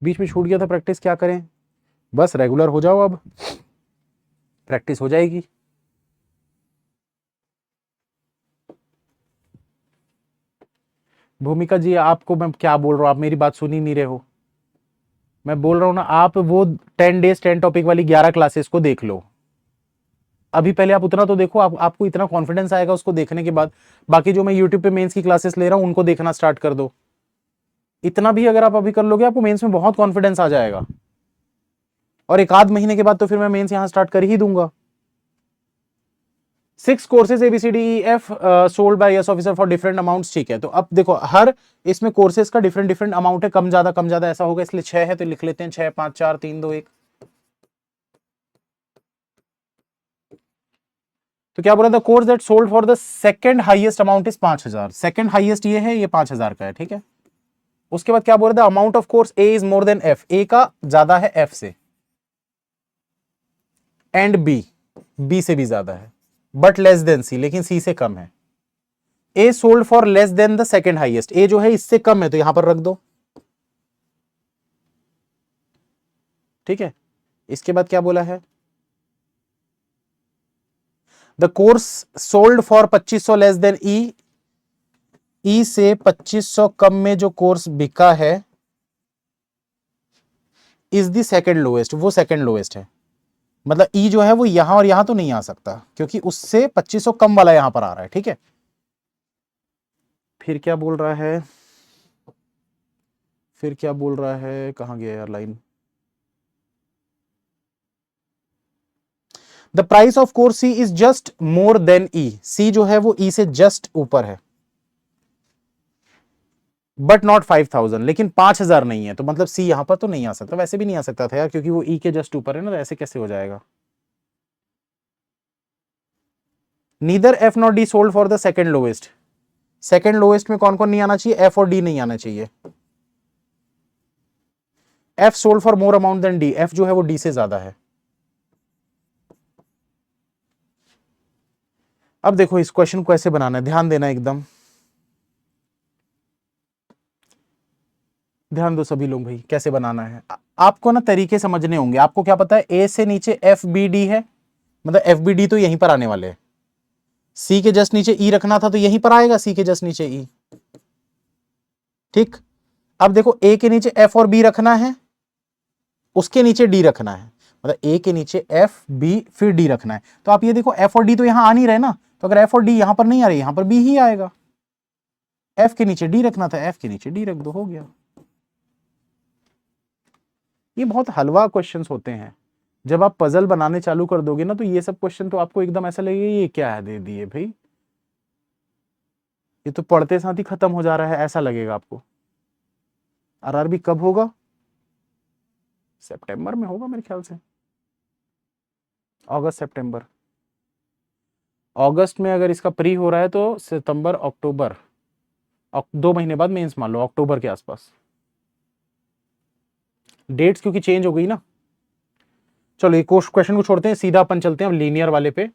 बीच में छूट गया था प्रैक्टिस, क्या करें? बस रेगुलर हो जाओ, अब प्रैक्टिस हो जाएगी। भूमिका जी, आपको मैं क्या बोल रहा हूं, आप मेरी बात सुन ही नहीं रहे हो। मैं बोल रहा हूं ना, आप वो 10 डेज 10 टॉपिक वाली 11 क्लासेस को देख लो। अभी पहले आप उतना तो देखो, आपको इतना कॉन्फिडेंस आएगा उसको देखने के बाद। बाकी जो मैं यूट्यूब पे मेंस की क्लासेस ले रहा हूं उनको देखना स्टार्ट कर दो। इतना भी अगर आप अभी कर लोगे, आपको मेंस में बहुत कॉन्फिडेंस आ जाएगा। और एक आध महीने के बाद तो फिर मैं मेंस यहां स्टार्ट कर ही दूंगा। 6 courses ABCDEF sold by yes officer for different amounts, ठीक है। तो अब देखो, हर इसमें कोर्सेज का डिफरेंट डिफरेंट अमाउंट है, कम ज्यादा ऐसा होगा, इसलिए 6 है तो लिख लेते हैं 6 5 4 3 2 1। तो क्या बोला था? Course that sold for the second highest amount is 5,000। Second highest ये है, ये 5,000 का है, ठीक है। उसके बाद क्या बोल रहा था? Amount of course A is more than F, A का ज्यादा है एफ से, एंड बी, बी से भी ज्यादा है, बट लेस देन सी, लेकिन सी से कम है। A sold for less than the second highest, A जो है इससे कम है तो यहां पर रख दो, ठीक है। इसके बाद क्या बोला है? The course sold for 2500 less than E, E से 2500 कम में जो कोर्स बिका है इज द सेकंड लोएस्ट, वो सेकंड लोएस्ट है। मतलब ई जो है वो यहां और यहां तो नहीं आ सकता, क्योंकि उससे 2500 कम वाला यहां पर आ रहा है, ठीक है। फिर क्या बोल रहा है? फिर क्या बोल रहा है? कहां गया यार line? The price of course C is just more than E, C जो है वो ई से जस्ट ऊपर है, बट नॉट 5,000, लेकिन 5,000 नहीं है, तो मतलब सी यहां पर तो नहीं आ सकता। वैसे भी नहीं आ सकता था यार, क्योंकि वो ई के जस्ट ऊपर है ना, तो ऐसे कैसे हो जाएगा? Neither F not D sold for the second lowest, second lowest में कौन कौन नहीं आना चाहिए? एफ और डी नहीं आना चाहिए। F sold for more amount than D, F जो है वो डी से ज्यादा है। अब देखो इस क्वेश्चन को ऐसे बनाना है, ध्यान देना एकदम, ध्यान दो सभी लोग भाई, कैसे बनाना है आपको ना, तरीके समझने होंगे। आपको क्या पता है? ए से नीचे एफ बी डी है, मतलब एफ बी डी तो यहीं पर आने वाले हैं। सी के जस्ट नीचे ई रखना था तो यहीं पर आएगा, सी के जस्ट नीचे ई, ठीक। अब देखो, ए के नीचे एफ और बी रखना है, उसके नीचे डी रखना है, मतलब ए के नीचे एफ बी फिर डी रखना है। तो आप ये देखो, एफ और डी तो यहां आ नहीं रहे ना, तो अगर एफ और डी यहां पर नहीं आ रही, यहां पर बी ही आएगा। एफ के नीचे डी रखना था, एफ के नीचे डी रख दो, हो गया। ये बहुत हलवा क्वेश्चंस होते हैं। जब आप पजल बनाने चालू कर दोगे ना, तो ये सब क्वेश्चन तो आपको एकदम ऐसा लगेगा ये क्या है दे दिए भाई, ये तो पढ़ते साथ ही खत्म हो जा रहा है, ऐसा लगेगा आपको। आरआरबी कब होगा? सितंबर में होगा मेरे ख्याल से, अगस्त सितंबर। अगस्त में अगर इसका प्री हो रहा है तो सितंबर अक्टूबर, 2 महीने बाद मेंस मान लो, अक्टूबर के आसपास। डेट्स क्योंकि चेंज हो गई ना। चलो ये क्वेश्चन को छोड़ते हैं, सीधा अपन चलते हैं अब लीनियर वाले पे।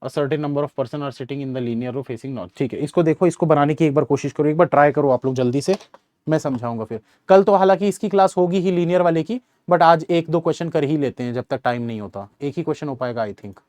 A certain number of person are sitting in the linear row facing north, ठीक है। इसको देखो, इसको बनाने की एक बार कोशिश करो, एक बार ट्राई करो आप लोग जल्दी से, मैं समझाऊंगा फिर। कल तो हालांकि इसकी क्लास होगी ही लीनियर वाले की, बट आज 1-2 क्वेश्चन कर ही लेते हैं, जब तक टाइम नहीं होता। एक ही क्वेश्चन हो पाएगा आई थिंक।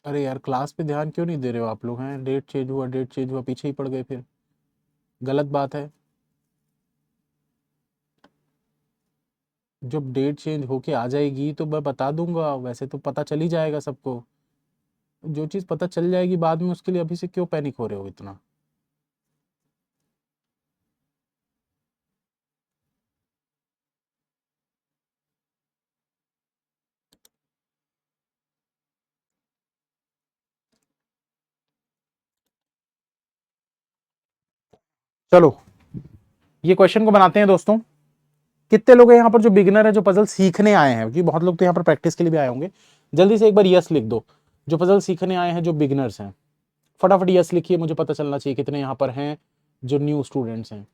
अरे यार क्लास पे ध्यान क्यों नहीं दे रहे हो आप लोग? हैं डेट चेंज हुआ, डेट चेंज हुआ, पीछे ही पड़ गए फिर। गलत बात है। जब डेट चेंज होके आ जाएगी तो मैं बता दूंगा, वैसे तो पता चल ही जाएगा सबको। जो चीज़ पता चल जाएगी बाद में, उसके लिए अभी से क्यों पैनिक हो रहे हो इतना? चलो ये क्वेश्चन को बनाते हैं दोस्तों। कितने लोग हैं यहाँ पर जो बिगिनर है, जो पजल सीखने आए हैं? क्योंकि बहुत लोग तो यहाँ पर प्रैक्टिस के लिए भी आए होंगे। जल्दी से एक बार यस लिख दो, जो पजल सीखने आए हैं, जो बिगिनर्स हैं। फटाफट यस लिखिए, मुझे पता चलना चाहिए कितने यहाँ पर हैं जो न्यू स्टूडेंट्स हैं।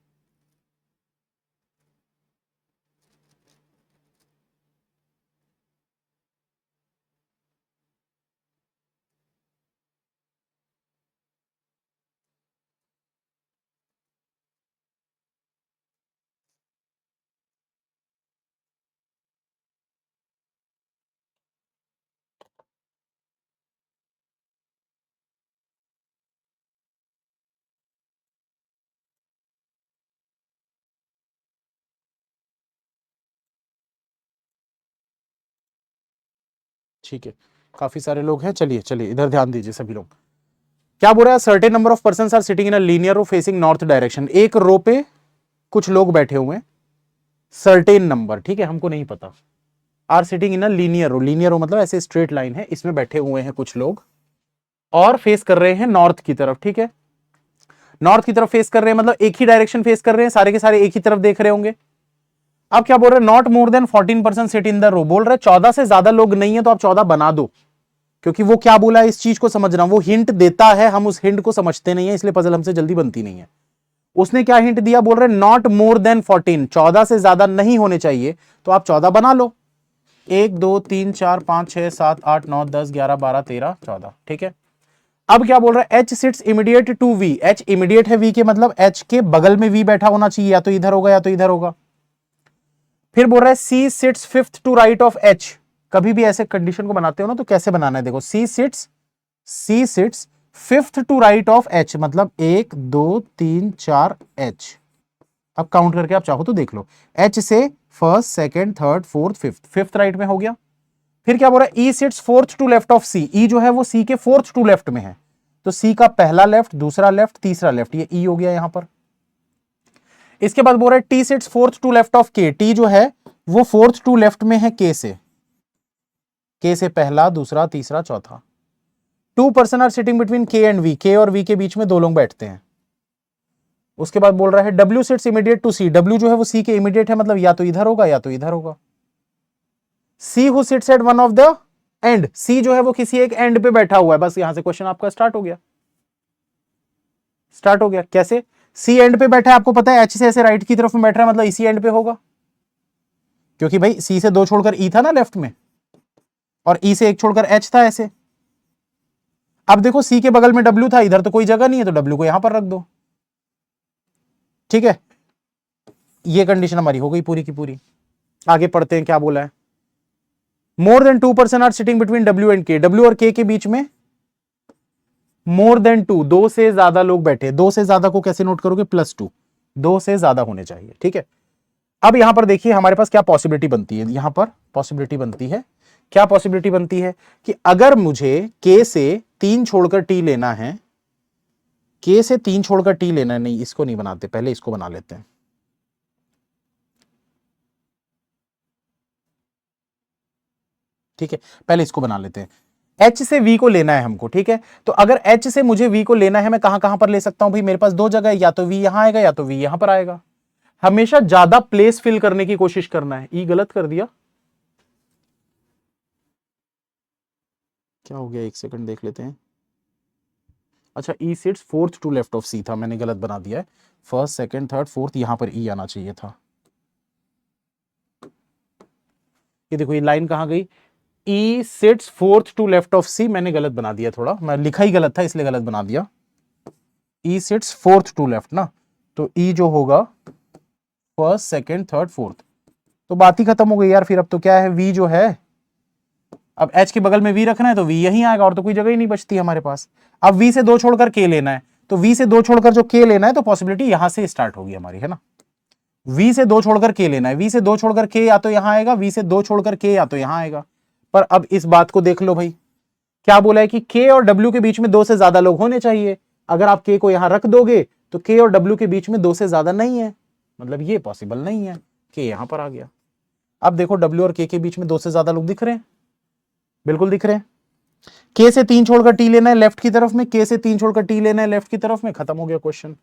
ठीक है, काफी सारे लोग हैं। चलिए चलिए इधर ध्यान दीजिए सभी लोग। क्या बोल रहा है? Certain number of person are sitting in a linear row facing north direction. एक रो पे कुछ लोग बैठे हुए हैं, सर्टेन नंबर, ठीक है, हमको नहीं पता। Are sitting in a linear row, linear row मतलब ऐसे स्ट्रेट लाइन है, इसमें बैठे हुए हैं कुछ लोग और फेस कर रहे हैं नॉर्थ की तरफ। ठीक है, नॉर्थ की तरफ फेस कर रहे हैं मतलब एक ही डायरेक्शन फेस कर रहे हैं, सारे के सारे एक ही तरफ देख रहे होंगे। अब क्या बोल रहे हैं? Not more than 14% sit in the row. बोल रहे 14 से ज्यादा लोग नहीं है तो आप 14 बना दो। क्योंकि वो क्या बोला है इस चीज को समझना, वो हिंट देता है, हम उस हिंट को समझते नहीं है, इसलिए पजल हमसे जल्दी बनती नहीं है। उसने क्या हिंट दिया? बोल रहे नॉट मोर देन 14, 14 से ज्यादा नहीं होने चाहिए, तो आप 14 बना लो। 1 2 3 4 5 6 7 8 9 10 11 12 13 14। ठीक है, अब क्या बोल रहा है? H sits immediate to V. H immediate है वी के, मतलब एच के बगल में वी बैठा होना चाहिए, या तो इधर होगा या तो इधर होगा। फिर बोल रहा है C sits fifth to right of H. कभी भी ऐसे कंडीशन को बनाते हो ना तो कैसे बनाना है, देखो, C sits fifth to right of H, मतलब 1 2 3 4 एच। अब काउंट करके आप चाहो तो देख लो, एच से first second third fourth fifth, fifth right में हो गया। फिर क्या बोल रहा है? E sits fourth to left of C. E जो है वो सी के फोर्थ टू लेफ्ट में है, तो सी का पहला लेफ्ट, दूसरा लेफ्ट, तीसरा लेफ्ट, ये ई हो गया यहां पर। इसके बाद बोल रहा है T sits fourth to left of K. T जो है वो फोर्थ टू लेफ्ट में है के से, के से पहला, दूसरा, तीसरा, चौथा। 2 पर्सन आर सिटिंग बिटवीन के एंड वी। के और वी के बीच में 2 लोग बैठते हैं। उसके बाद बोल रहा है W sits immediate to C. W जो है वो सी के इमीडिएट है, मतलब या तो इधर होगा या तो इधर होगा। C who sits at one of the end. C जो है वो किसी एक एंड पे बैठा हुआ है। बस यहां से क्वेश्चन आपका स्टार्ट हो गया। स्टार्ट हो गया कैसे? सी एंड पे बैठा है, आपको पता है एच से ऐसे राइट की तरफ में बैठ रहा है, मतलब इसी एंड पे होगा, क्योंकि भाई सी से 2 छोड़कर ई था ना लेफ्ट में, और ई से 1 छोड़कर एच था ऐसे। अब देखो सी के बगल में डब्ल्यू था, इधर तो कोई जगह नहीं है, तो डब्ल्यू को यहां पर रख दो। ठीक है, ये कंडीशन हमारी हो गई पूरी की पूरी। आगे पढ़ते हैं क्या बोला है। More than 2 person are sitting between W and K. W और के बीच में मोर देन 2, 2 से ज्यादा लोग बैठे। 2 से ज्यादा को कैसे नोट करोगे? +2, 2 से ज्यादा होने चाहिए। ठीक है, अब यहां पर देखिए हमारे पास क्या पॉसिबिलिटी बनती है। यहां पर पॉसिबिलिटी बनती है, क्या पॉसिबिलिटी बनती है कि अगर मुझे के से 3 छोड़कर टी लेना है, के से 3 छोड़कर टी लेना है, नहीं इसको नहीं बनाते, पहले इसको बना लेते हैं। ठीक है, पहले इसको बना लेते हैं। एच से वी को लेना है हमको, ठीक है, तो अगर एच से मुझे वी को लेना है, मैं कहां कहां पर ले सकता हूं भाई? मेरे पास 2 जगह है, या तो वी यहां आएगा या तो वी यहां पर आएगा। हमेशा ज्यादा प्लेस फिल करने की कोशिश करना है। ई गलत कर दिया, क्या हो गया? 1 सेकंड देख लेते हैं। अच्छा, E sits fourth to left of C था, मैंने गलत बना दिया है। फर्स्ट सेकंड थर्ड फोर्थ, यहां पर ई आना चाहिए था। ये देखो ये लाइन कहां गई? E sits fourth to left of C, मैंने गलत बना दिया, थोड़ा मैं लिखा ही गलत था इसलिए गलत बना दिया। ई सिट्स फोर्थ टू लेफ्ट ना, तो ई जो होगा फर्स्ट सेकंड थर्ड फोर्थ, तो बात ही खत्म हो गई यार। फिर अब तो क्या है, वी जो है, अब H के बगल में V रखना है तो V यहीं आएगा, और तो कोई जगह ही नहीं बचती हमारे पास। अब V से 2 छोड़कर K लेना है, तो V से 2 छोड़कर जो K लेना है तो पॉसिबिलिटी यहां से स्टार्ट होगी हमारी, है ना। V से 2 छोड़कर K लेना है, V से 2 छोड़कर K या तो यहां आएगा, V से 2 छोड़कर K या तो यहां आएगा। पर अब इस बात को देख लो भाई, क्या बोला है कि K और W के बीच में 2 से ज्यादा लोग होने चाहिए। अगर आप K को यहां रख दोगे तो K और W के बीच में 2 से ज्यादा नहीं है, मतलब ये पॉसिबल नहीं है। K यहां पर आ गया। अब देखो W और K के बीच में 2 से ज्यादा लोग दिख रहे हैं, बिल्कुल दिख रहे हैं। K से 3 छोड़कर T लेना है लेफ्ट की तरफ में, K से 3 छोड़कर T लेना है लेफ्ट की तरफ में, खत्म हो गया क्वेश्चन।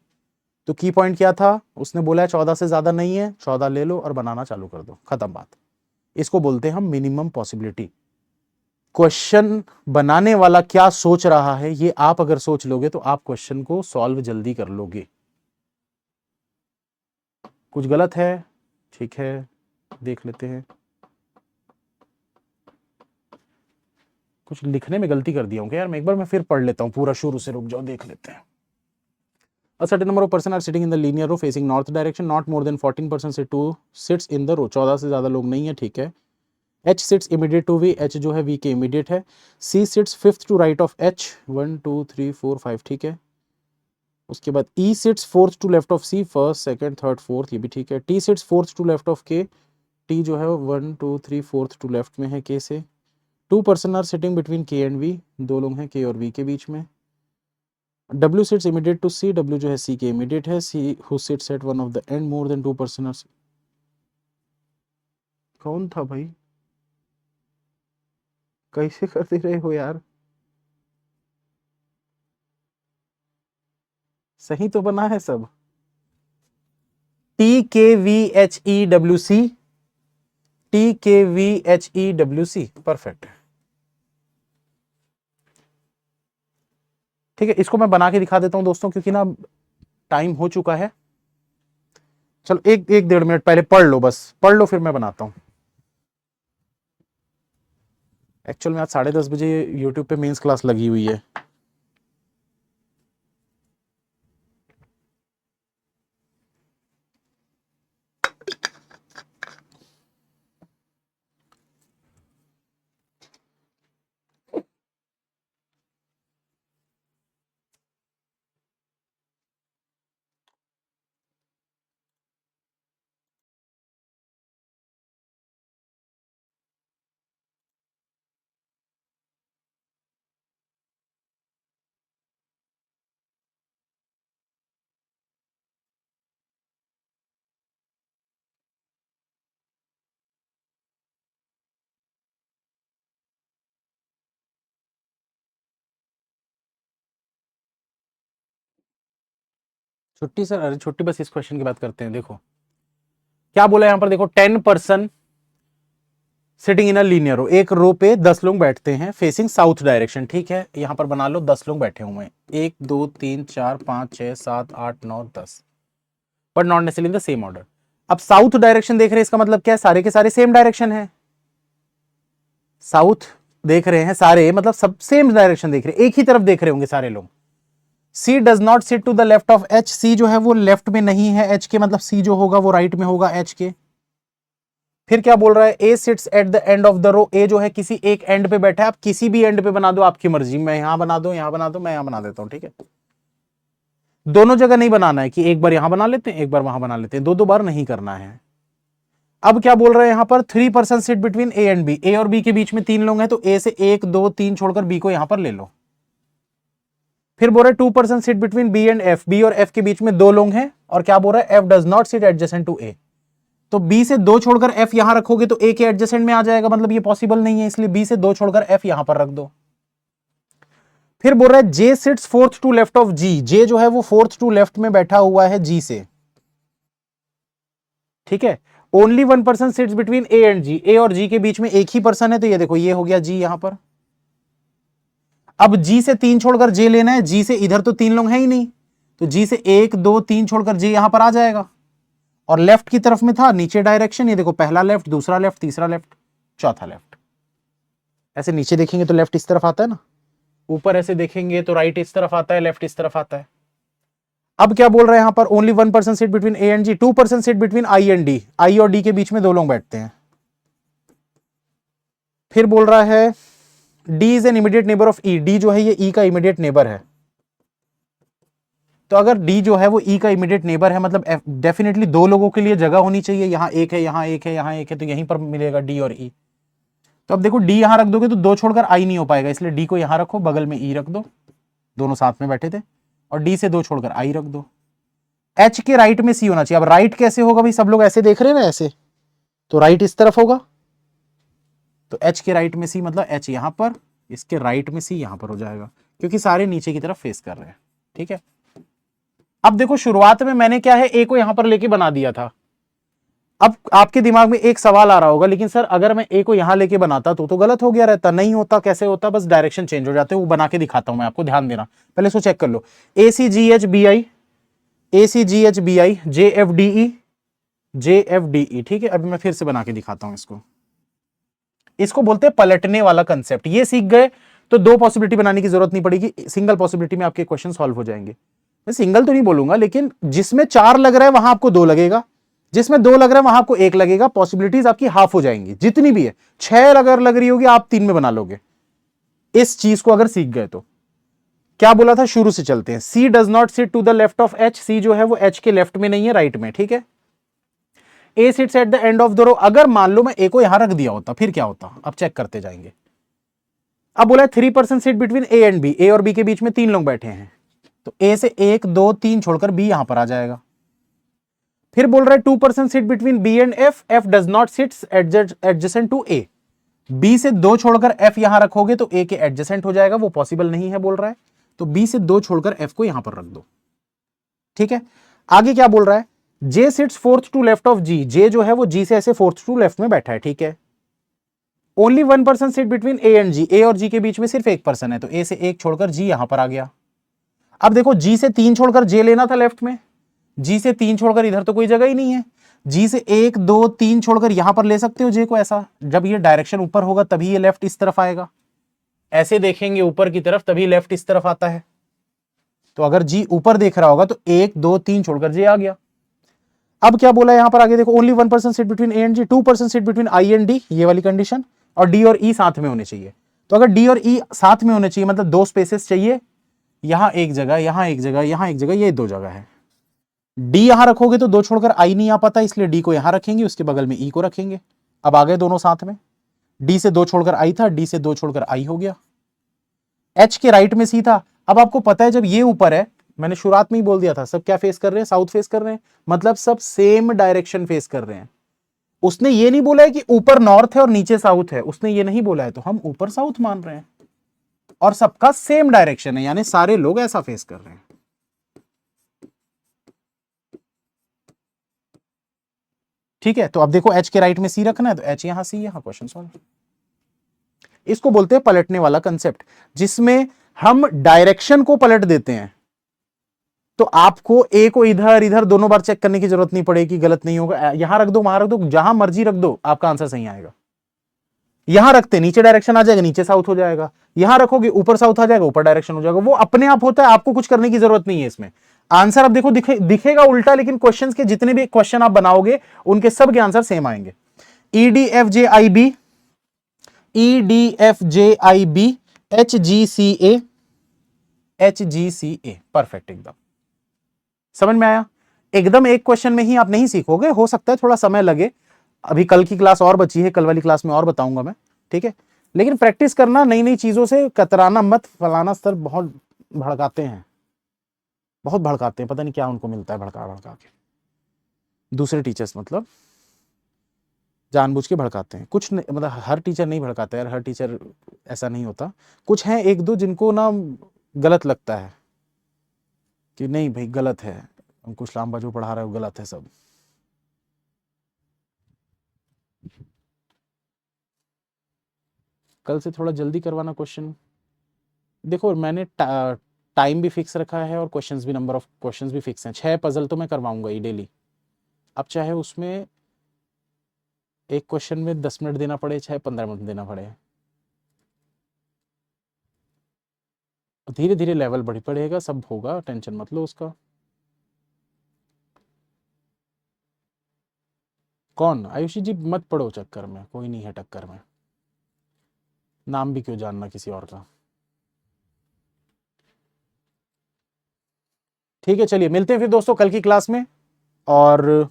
तो की पॉइंट क्या था, उसने बोला है 14 से ज्यादा नहीं है, 14 ले लो और बनाना चालू कर दो, खत्म बात। इसको बोलते हैं हम मिनिमम पॉसिबिलिटी। क्वेश्चन बनाने वाला क्या सोच रहा है ये आप अगर सोच लोगे तो आप क्वेश्चन को सॉल्व जल्दी कर लोगे। कुछ गलत है, ठीक है, देख लेते हैं। कुछ लिखने में गलती कर दिया हूँ क्या यार, मैं एक बार फिर पढ़ लेता हूँ पूरा शुरू से, रुक जाओ देख लेते हैं। A certain number of person are sitting in the linear row facing north direction, not more than 14% से 2 sits in the row। 14 से ज्यादा लोग नहीं है, ठीक है। H sits immediate to V, H जो है V के immediate है। C sits fifth to right of H, 1 2 3 4 5, ठीक है। उसके बाद E sits fourth to left of C, first second third fourth, ये भी ठीक है। T sits fourth to left of K, T जो है 1 2 3 फोर्थ टू लेफ्ट में है K से। 2 person are sitting between K and V, 2 लोग हैं K और V के बीच में। W sits immediate to C, W जो है C के immediate है। C who sits at one of the end, more than 2 person are। कौन था भाई, कैसे करते रहे हो यार, सही तो बना है सब। TKVHEWC, TKVHEWC, परफेक्ट, ठीक है। इसको मैं बना के दिखा देता हूं दोस्तों, क्योंकि ना टाइम हो चुका है। चलो एक 1.5 मिनट पहले पढ़ लो, बस पढ़ लो फिर मैं बनाता हूं। एक्चुअल में आज 10:30 बजे यूट्यूब पे मेंस क्लास लगी हुई है। छुट्टी सर, अरे छुट्टी, बस इस क्वेश्चन की बात करते हैं। देखो क्या बोला यहां पर, देखो 10 person sitting in a linear row, एक रो पे 10 लोग बैठते हैं फेसिंग साउथ डायरेक्शन, ठीक है। यहां पर बना लो 10 लोग बैठे हुए हैं, 1 2 3 4 5 6 7 8 9 10, but not necessarily in the same order. अब साउथ डायरेक्शन देख रहे हैं, इसका मतलब क्या है, सारे के सारे सेम डायरेक्शन है। साउथ देख रहे हैं सारे, मतलब सब सेम डायरेक्शन देख रहे हैं, एक ही तरफ देख रहे होंगे सारे लोग। C does not sit to the left of H, C जो है वो लेफ्ट में नहीं है H के, मतलब C जो होगा वो राइट में होगा H के। फिर क्या बोल रहा है, A sits at the end of the row, A जो है किसी एक एंड पे बैठा है, आप किसी भी एंड पे बना दो, आपकी मर्जी, मैं यहां बना दो, यहां बना दो, मैं यहां बना देता हूं, ठीक है। दोनों जगह नहीं बनाना है कि एक बार यहां बना लेते हैं एक बार वहां बना लेते हैं, 2 बार नहीं करना है। अब क्या बोल रहे हैं यहां पर, 3 person sit between A and B, A और B के बीच में 3 लोग हैं, तो A से 1 2 3 छोड़कर B को यहां पर ले लो। फिर बोल रहे 2 person sit between B and F, B और F के बीच में 2 लोग हैं, और क्या बोल रहा है, F does not sit adjacent to A, तो B से 2 छोड़कर F यहां रखोगे तो A के एडजेसेंट में आ जाएगा, मतलब ये पॉसिबल नहीं है, इसलिए B से 2 छोड़कर F यहां पर रख दो। फिर बोल रहा है J sits fourth to left of G, J जो है वो फोर्थ टू लेफ्ट में बैठा हुआ है G से, ठीक है। Only 1 person sits between A and G, A और G के बीच में एक ही पर्सन है, तो ये देखो ये हो गया G यहां पर। अब G से 3 छोड़कर J लेना है, G से इधर तो 3 लोग हैं ही नहीं, तो G से 1 2 3 छोड़कर J यहां पर आ जाएगा, और लेफ्ट की तरफ में था नीचे डायरेक्शन, ये देखो पहला लेफ्ट, दूसरा लेफ्ट, तीसरा लेफ्ट, चौथा लेफ्ट। ऐसे नीचे देखेंगे तो लेफ्ट इस तरफ आता है ना, ऊपर ऐसे देखेंगे तो राइट इस तरफ आता है, लेफ्ट इस तरफ आता है। अब क्या बोल रहे हैं यहां पर, only 1 person sit between A and G, 2 person sit between I and D, I और D के बीच में 2 लोग बैठते हैं। फिर बोल रहा है D is an immediate neighbour of E, D जो है ये ई का इमीडिएट नेबर है। तो अगर डी जो है वो ई का इमीडिएट नेबर है, मतलब डेफिनेटली दो लोगों के लिए जगह होनी चाहिए, यहां एक है, यहां एक है, यहां एक है, तो यहीं पर मिलेगा डी और ई। तो अब देखो डी यहां रख दोगे तो दो छोड़कर आई नहीं हो पाएगा, इसलिए डी को यहां रखो, बगल में ई रख दो, दोनों साथ में बैठे थे, और डी से दो छोड़कर आई रख दो। एच के राइट में सी होना चाहिए। अब राइट कैसे होगा भाई, सब लोग ऐसे देख रहे हैं ना, ऐसे, तो राइट इस तरफ होगा, तो एच के राइट में सी मतलब एच यहां पर, इसके राइट में सी यहां पर हो जाएगा, क्योंकि सारे नीचे की तरफ फेस कर रहे हैं। ठीक है, अब देखो शुरुआत में मैंने क्या है, ए को यहां पर लेके बना दिया था। अब आपके दिमाग में एक सवाल आ रहा होगा, लेकिन सर अगर मैं ए को यहां लेके बनाता तो गलत हो गया रहता। नहीं होता, कैसे होता, बस डायरेक्शन चेंज हो जाते, वो बना के दिखाता हूं मैं आपको, ध्यान देना, पहले इसको चेक कर लो। A C G H B I, A C G H B I, J F D E, J F D E. ठीक है, अभी मैं फिर से बना के दिखाता हूं इसको। इसको बोलते हैं पलटने वाला कंसेप्ट। ये सीख गए तो दो पॉसिबिलिटी बनाने की जरूरत नहीं पड़ेगी, सिंगल पॉसिबिलिटी में आपके क्वेश्चन सॉल्व हो जाएंगे। मैं सिंगल तो नहीं बोलूंगा, लेकिन जिसमें चार लग रहा है वहां आपको दो लगेगा, जिसमें दो लग रहा है वहां आपको एक लगेगा, पॉसिबिलिटीज आपकी हाफ हो जाएंगी जितनी भी है। छह अगर लग रही होगी आप तीन में बना लोगे, इस चीज को अगर सीख गए तो। क्या बोला था, शुरू से चलते हैं। C does not sit to the left of H, C जो है वो एच के लेफ्ट में नहीं है, राइट में। ठीक है, A sits at the end of the row. अगर मान लो मैं ए को यहां रख दिया होता फिर क्या होता, अब चेक करते जाएंगे। अब बोला 3% seat between A and B, A और बी के बीच में तीन लोग बैठे हैं, तो ए से एक दो तीन छोड़कर बी यहां पर आ जाएगा। फिर बोल रहा है 2% seat between B and F, F does not sits adjacent to A, B से दो छोड़कर एफ यहां रखोगे तो ए के एडजेसेंट हो जाएगा, वो पॉसिबल नहीं है बोल रहा है, तो बी से दो छोड़कर एफ को यहां पर रख दो। ठीक है, आगे क्या बोल रहा है, J sits fourth to left of G, J जो है वो जी से ऐसे फोर्थ टू लेफ्ट में बैठा है। ठीक है, only 1% seat between A and G, A और जी के बीच में सिर्फ 1% है, तो ए से एक छोड़कर जी यहां पर आ गया। अब देखो जी से तीन छोड़कर जे लेना था लेफ्ट में, जी से तीन छोड़कर इधर तो कोई जगह ही नहीं है, जी से एक दो तीन छोड़कर यहां पर ले सकते हो जे को। ऐसा जब ये डायरेक्शन ऊपर होगा तभी ये लेफ्ट इस तरफ आएगा, ऐसे देखेंगे ऊपर की तरफ तभी लेफ्ट इस तरफ आता है। तो अगर जी ऊपर देख रहा होगा तो एक दो तीन छोड़कर जे आ गया। अब क्या बोला यहां पर आगे देखो, only 1% seat between A and G, 2% seat between I and D, ये वाली कंडीशन, और डी और ई साथ में होने चाहिए। तो अगर डी और ई साथ में होने चाहिए मतलब दो स्पेसेस चाहिए, यहां एक जगह, यहां एक जगह, यहां एक जगह, ये दो जगह है। डी यहां रखोगे तो दो छोड़कर आई नहीं आ पाता, इसलिए डी को यहां रखेंगे, उसके बगल में ई को रखेंगे। अब आ गए दोनों साथ में, डी से दो छोड़कर आई था, डी से दो छोड़कर आई हो गया। एच के राइट में सी था। अब आपको पता है जब ये ऊपर है, मैंने शुरुआत में ही बोल दिया था, सब क्या फेस कर रहे हैं, साउथ फेस कर रहे हैं, मतलब सब सेम डायरेक्शन फेस कर रहे हैं। उसने ये नहीं बोला है कि ऊपर नॉर्थ है और नीचे साउथ है, उसने ये नहीं बोला है, तो हम ऊपर साउथ मान रहे हैं और सबका सेम डायरेक्शन है, यानी सारे लोग ऐसा फेस कर रहे हैं। ठीक है, तो अब देखो एच के राइट में सी रखना है तो एच यहां सी यहां, क्वेश्चन सॉल्व। इसको बोलते हैं पलटने वाला कंसेप्ट, जिसमें हम डायरेक्शन को पलट देते हैं, तो आपको ए को इधर इधर दोनों बार चेक करने की जरूरत नहीं पड़ेगी, गलत नहीं होगा। यहां रख दो, वहां रख दो, जहां मर्जी रख दो, आपका आंसर सही आएगा। यहां रखते नीचे डायरेक्शन आ जाएगा, नीचे साउथ हो जाएगा, यहां रखोगे ऊपर साउथ आ जाएगा, ऊपर डायरेक्शन हो जाएगा। वो अपने आप होता है, आपको कुछ करने की जरूरत नहीं है इसमें। आंसर अब देखो दिखेगा उल्टा, लेकिन क्वेश्चंस के जितने भी क्वेश्चन आप बनाओगे उनके सब के आंसर सेम आएंगे। ई डी एफ जे आई बी, ई डी एफ जे आई बी, एच जी सी ए, एच जी सी ए, परफेक्ट, एकदम समझ में आया। एकदम एक क्वेश्चन में ही आप नहीं सीखोगे, हो सकता है थोड़ा समय लगे, अभी कल की क्लास और बची है, कल वाली क्लास में और बताऊंगा मैं। ठीक है, लेकिन प्रैक्टिस करना, नई नई चीजों से कतराना मत। फलाना सर बहुत भड़काते हैं, बहुत भड़काते हैं, पता नहीं क्या उनको मिलता है भड़का भड़का के, दूसरे टीचर्स मतलब जानबूझ के भड़काते हैं। कुछ नहीं, मतलब हर टीचर नहीं भड़काता यार, हर टीचर ऐसा नहीं होता। कुछ हैं एक दो जिनको ना गलत लगता है कि नहीं भाई गलत है, अंकुश लांबा जो पढ़ा रहा है वो गलत है सब। कल से थोड़ा जल्दी करवाना क्वेश्चन। देखो मैंने टाइम भी फिक्स रखा है और क्वेश्चंस भी, नंबर ऑफ क्वेश्चंस भी फिक्स हैं। 6 पजल तो मैं करवाऊंगा ही डेली। अब चाहे उसमें एक क्वेश्चन में 10 मिनट देना पड़े, चाहे 15 मिनट देना पड़े, धीरे धीरे लेवल बढ़ पड़ेगा, सब होगा, टेंशन मत लो उसका। कौन आयुषी जी, मत पड़ो चक्कर में, कोई नहीं है टक्कर में। नाम भी क्यों जानना किसी और का। ठीक है, चलिए मिलते हैं फिर दोस्तों कल की क्लास में, और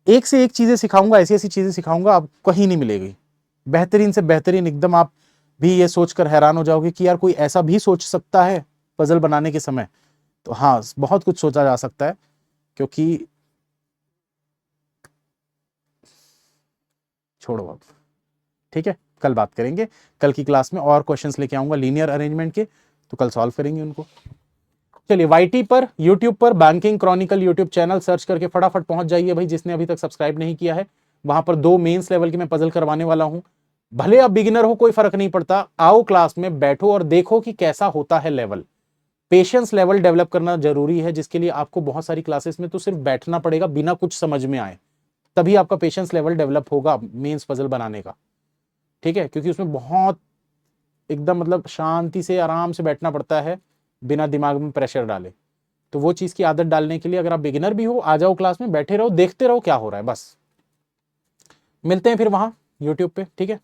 एक से एक चीजें सिखाऊंगा, ऐसी ऐसी चीजें सिखाऊंगा आप कहीं नहीं मिलेगी, बेहतरीन से बेहतरीन एकदम। आप भी ये सोचकर हैरान हो जाओगे कि यार कोई ऐसा भी सोच सकता है पजल बनाने के समय। तो हाँ, बहुत कुछ सोचा जा सकता है, क्योंकि छोड़ो अब, ठीक है, कल बात करेंगे। कल की क्लास में और क्वेश्चंस लेके आऊंगा लीनियर अरेंजमेंट के, तो कल सॉल्व करेंगे उनको। चलिए, वाईटी पर, यूट्यूब पर banking Chronicle YouTube channel search करके फटाफट पहुंच जाइए भाई, जिसने अभी तक सब्सक्राइब नहीं किया है। वहां पर 2 मेंस लेवल की मैं पजल करवाने वाला हूं। भले आप बिगिनर हो, कोई फर्क नहीं पड़ता, आओ क्लास में बैठो और देखो कि कैसा होता है लेवल। पेशेंस लेवल डेवलप करना जरूरी है, जिसके लिए आपको बहुत सारी क्लासेस में तो सिर्फ बैठना पड़ेगा बिना कुछ समझ में आए, तभी आपका पेशेंस लेवल डेवलप होगा मेंस पजल बनाने का। ठीक है, क्योंकि उसमें बहुत एकदम मतलब शांति से आराम से बैठना पड़ता है, बिना दिमाग में प्रेशर डाले। तो वो चीज की आदत डालने के लिए अगर आप बिगिनर भी हो, आ जाओ क्लास में, बैठे रहो, देखते रहो क्या हो रहा है बस। मिलते हैं फिर वहां यूट्यूब पे, ठीक है।